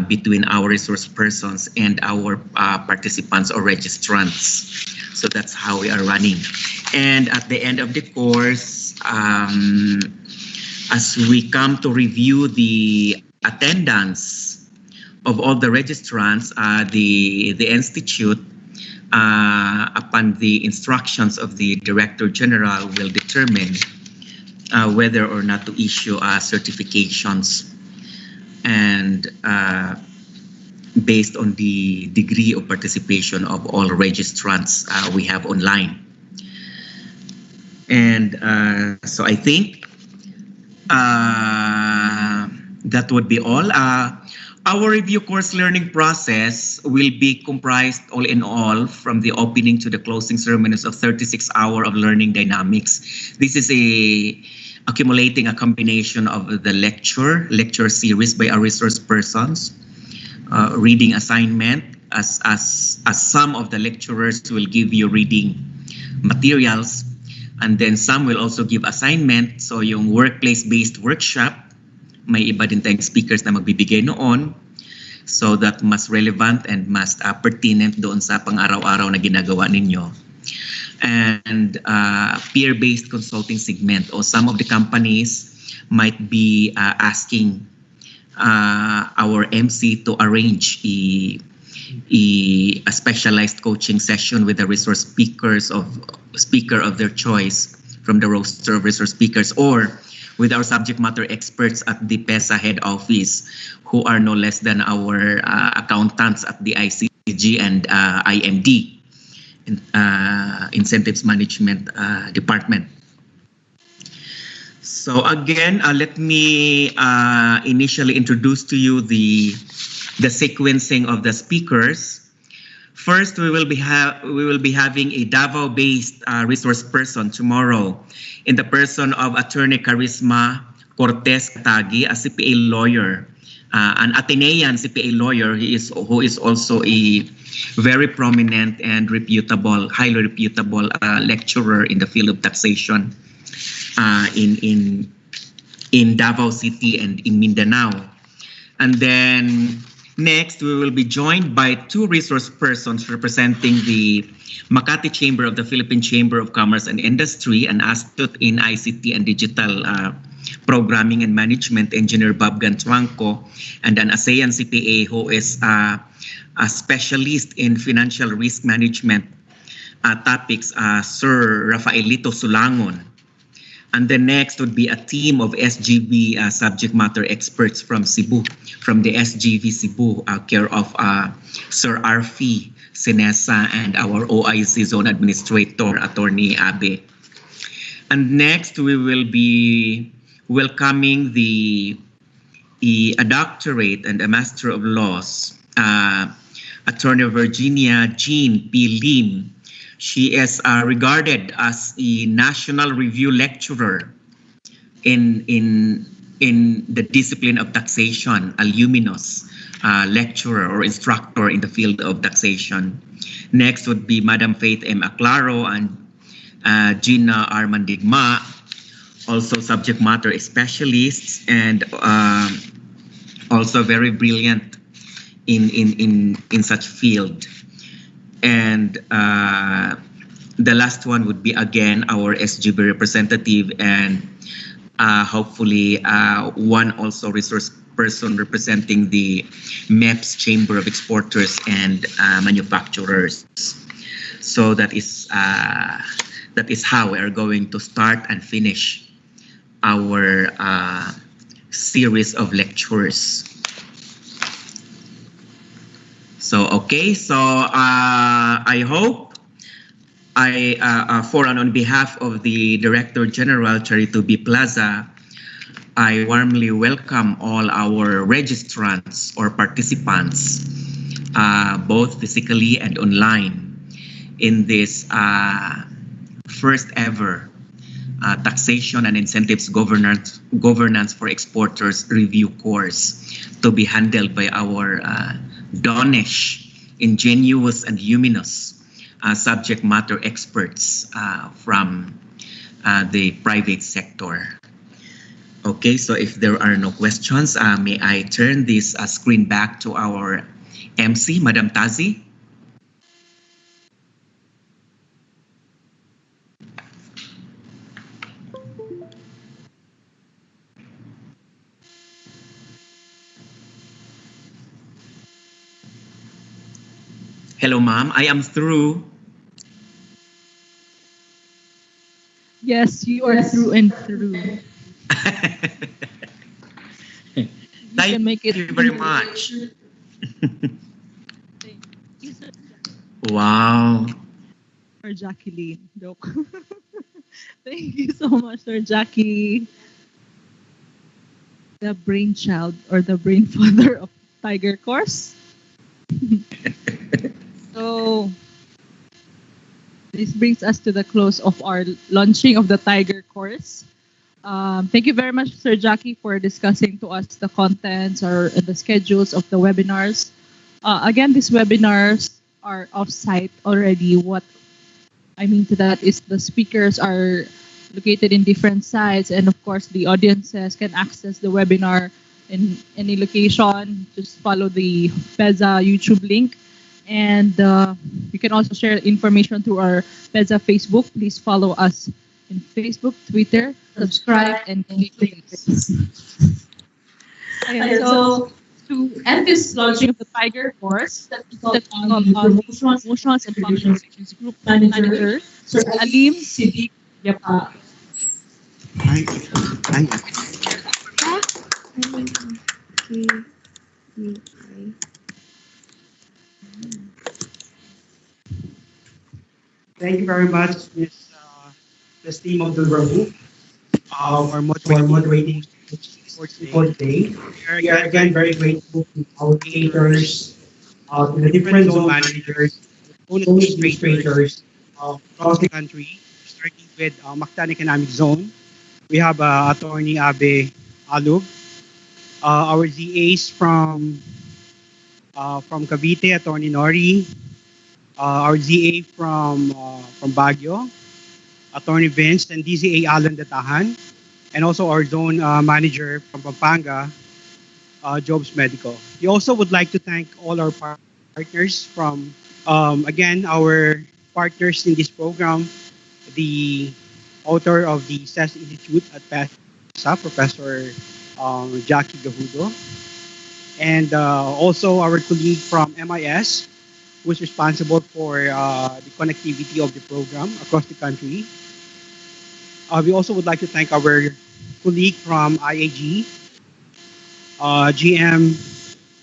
between our resource persons and our participants or registrants. So that's how we are running. And at the end of the course, as we come to review the attendance of all the registrants, the Institute, upon the instructions of the Director General, will determine whether or not to issue certifications, and based on the degree of participation of all registrants we have online. And so I think that would be all. Our review course learning process will be comprised all in all from the opening to the closing ceremonies of 36 hours of learning dynamics. This is accumulating a combination of the lecture series by our resource persons, reading assignment, as some of the lecturers will give you reading materials, and then some will also give assignment. So yung workplace-based workshop, may iba din tayong speakers na magbibigay noon, so that mas relevant and mas pertinent doon sa pang-araw-araw na ginagawa ninyo. And peer-based consulting segment, or some of the companies might be asking our MC to arrange a specialized coaching session with the resource speaker of their choice from the roster of resource speakers, or with our subject matter experts at the PEZA head office, who are no less than our accountants at the ICG and IMD, Incentives Management Department. So again, let me initially introduce to you the sequencing of the speakers. First, we will be having a Davao-based resource person tomorrow, in the person of Attorney Charisma Cortez Katagi, a CPA lawyer, an Atenean CPA lawyer. Who is also a very prominent and highly reputable lecturer in the field of taxation in Davao City and in Mindanao. And then next, we will be joined by two resource persons representing the Makati Chamber of the Philippine Chamber of Commerce and Industry, an astute in ICT and digital programming and management, Engineer Bob Gantuangco, and an ASEAN CPA who is a specialist in financial risk management topics, Sir Rafaelito Sulangon. And the next would be a team of SGB subject matter experts from Cebu, from the SGV Cebu, care of Sir Arfi Sinesa and our OIC Zone Administrator, Attorney Abe. And next, we will be welcoming a doctorate and a Master of Laws, Attorney Virginia Jean P. Lim. She is regarded as a national review lecturer in the discipline of taxation, a luminous lecturer or instructor in the field of taxation. Next would be Madam Faith M. Aclaro and Gina R. Mandigma, also subject matter specialists and also very brilliant in such field. And the last one would be again our SGB representative and hopefully one also resource person representing the MEPS Chamber of Exporters and Manufacturers. So that is how we are going to start and finish our series of lectures. So I hope on behalf of the Director General Charito B. Plaza, I warmly welcome all our registrants or participants, both physically and online, in this first ever Taxation and Incentives Governance for Exporters review course to be handled by our Donish, ingenious and luminous subject matter experts from the private sector. Okay, so if there are no questions, may I turn this screen back to our MC, Madam Tazi? Hello, ma'am. I am through. Yes, you are through and through. Thank can make it you very much. Thank you, sir. Wow. Or Jacqueline. Joke. Thank you so much, Sir Jackie. The brainchild or the brainfather of Tiger Course. So this brings us to the close of our launching of the Tiger Course. Thank you very much, Sir Jackie, for discussing to us the contents or the schedules of the webinars. Again, these webinars are off-site already. What I mean to that is the speakers are located in different sites, and of course, the audiences can access the webinar in any location. Just follow the PEZA YouTube link. And you can also share information through our PEZA Facebook. Please follow us in Facebook, Twitter, subscribe, and click links. So to end this launching of the Tiger Course, that we call on the Promotions and Public Relations Group Manager, Sir Alim Siddiq Yapa. Thank you very much, this team of the group, for moderating for today. We are again very grateful to our locators, to the different zone managers, administrators across the country, starting with Mactan Economic Zone. We have Attorney Abe Alug, our ZAs from Cavite, Attorney Nori, our ZA from Baguio, Attorney Vince, and DZA Alan Datahan, and also our zone manager from Pampanga, Jobs Medical. We also would like to thank all our partners from, again, our partners in this program, the author of the CES Institute at PEZA, Professor Jackie Gahudo, and also our colleague from MIS, who is responsible for the connectivity of the program across the country. We also would like to thank our colleague from IAG, GM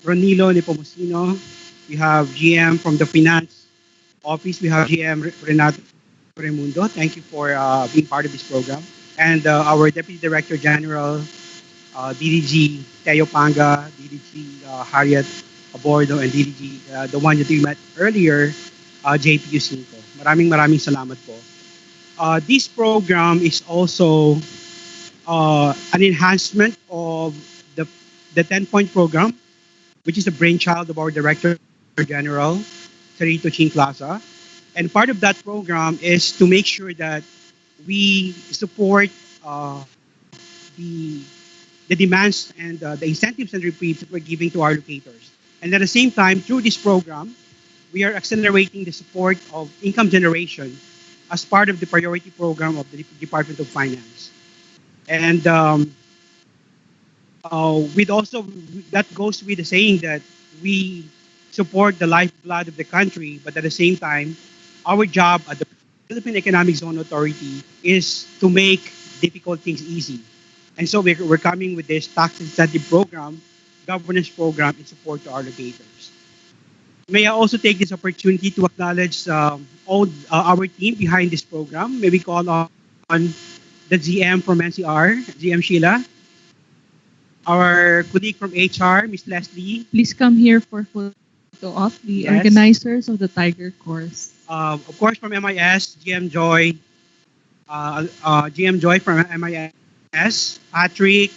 Ronilo Nepomuceno. We have GM from the Finance Office. We have GM Renato Remundo. Thank you for being part of this program. And our Deputy Director General, DDG Teo Panga, DDG Harriet Abordo, and DDG, the one that we met earlier, JPU Cinco. Maraming salamat po. This program is also an enhancement of the 10-point program, which is the brainchild of our Director General, Sarito Chinklaza. And part of that program is to make sure that we support the demands and the incentives and reprieve that we're giving to our locators. And at the same time, through this program, we are accelerating the support of income generation as part of the priority program of the Department of Finance. And with also, that goes with the saying that we support the lifeblood of the country, but at the same time, our job at the Philippine Economic Zone Authority is to make difficult things easy. And so we're coming with this tax incentive program, governance program in support to our locators. May I also take this opportunity to acknowledge all our team behind this program. May we call on the GM from NCR, GM Sheila, our colleague from HR, Ms. Leslie. Please come here for photo of the organizers of the Tiger Course. Of course, from MIS, GM Joy, GM Joy from MIS, Patrick,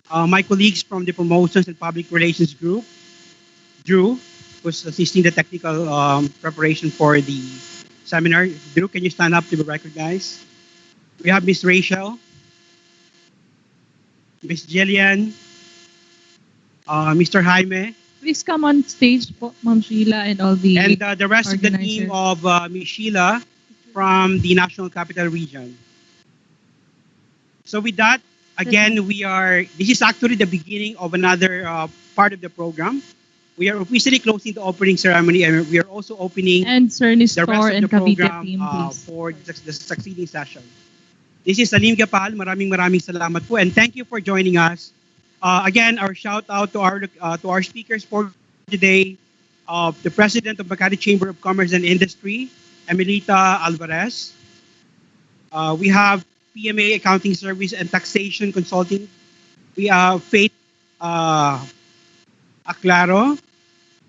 my colleagues from the Promotions and Public Relations Group, Drew, who's assisting the technical preparation for the seminar. Drew, can you stand up to be recognized? We have Miss Rachel, Miss Jillian, Mr. Jaime. Please come on stage po, Ma'am Sheila, and all the And the rest of the team of Ms. Sheila from the National Capital Region. So with that, again, this is actually the beginning of another part of the program. We are officially closing the opening ceremony, and we are also opening and Sir Nestor the rest of and the Cavite program team, please. for the succeeding session. This is Salim Gapal. Maraming salamat po, and thank you for joining us. Again, our shout out to our speakers for today, the President of Makati Chamber of Commerce and Industry, Emilita Alvarez. We have PMA Accounting Service and Taxation Consulting. We have Faith Aclaro,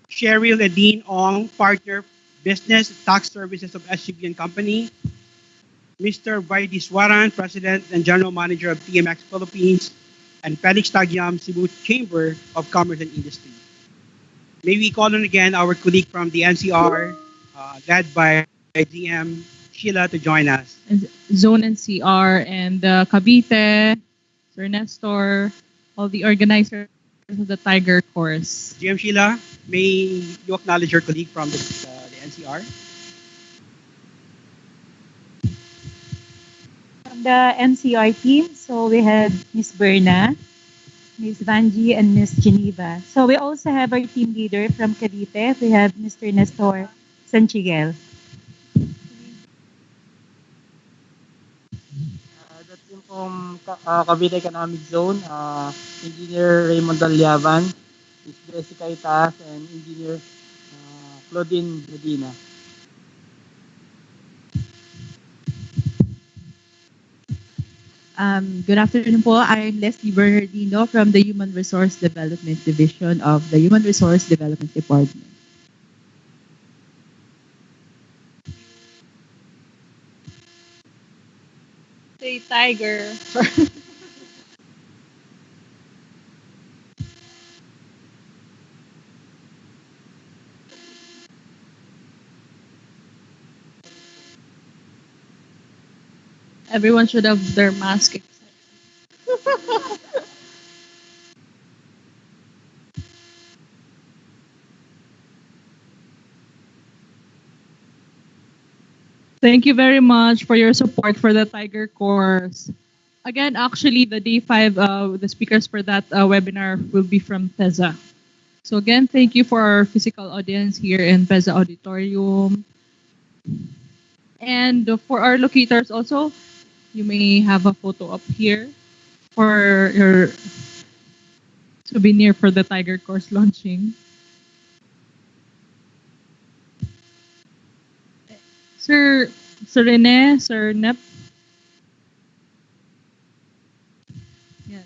Cheryl Edine Ong, Partner Business Tax Services of SGB and Company. Mr. Vaidiswaran, President and General Manager of TMX Philippines, and Felix Tagyam, Cebu Chamber of Commerce and Industry. May we call on again our colleague from the NCR, led by GM Sheila, to join us. And Zone NCR and Cavite, Sir Nestor, all the organizers of the Tiger Course. GM Sheila, may you acknowledge your colleague from the NCR? The NCR team. So we have Miss Berna, Miss Vanji, and Miss Geneva. So we also have our team leader from Cavite. We have Mr. Nestor Sanchiguel. The team from Cavite Economic Zone, Engineer Raymond Dalyavan, Miss Jessica Itas, and Engineer Claudine Medina. Good afternoon po. I'm Leslie Bernardino from the Human Resource Development Division of the Human Resource Development Department. say tiger. Everyone should have their mask. Thank you very much for your support for the Tiger course. Again, actually, the day 5, the speakers for that webinar will be from PEZA. So again, thank you for our physical audience here in PEZA Auditorium. And for our locators also, you may have a photo up here for your souvenir for the Tiger course launching. Sir Rene, Sir Nep. Yeah.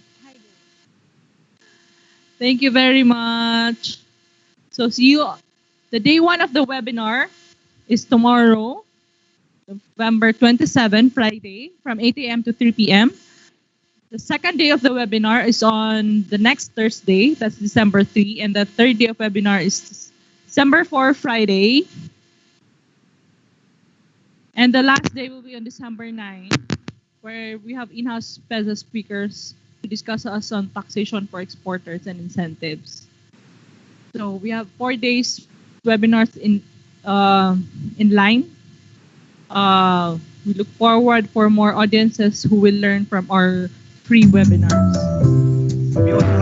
Thank you very much. So see you. The day 1 of the webinar is tomorrow, November 27, Friday, from 8 a.m. to 3 p.m. The second day of the webinar is on the next Thursday, that's December 3, and the third day of webinar is December 4, Friday. And the last day will be on December 9, where we have in-house PEZA speakers to discuss us on taxation for exporters and incentives. So we have 4 days webinars in line. We look forward for more audiences who will learn from our free webinars. We also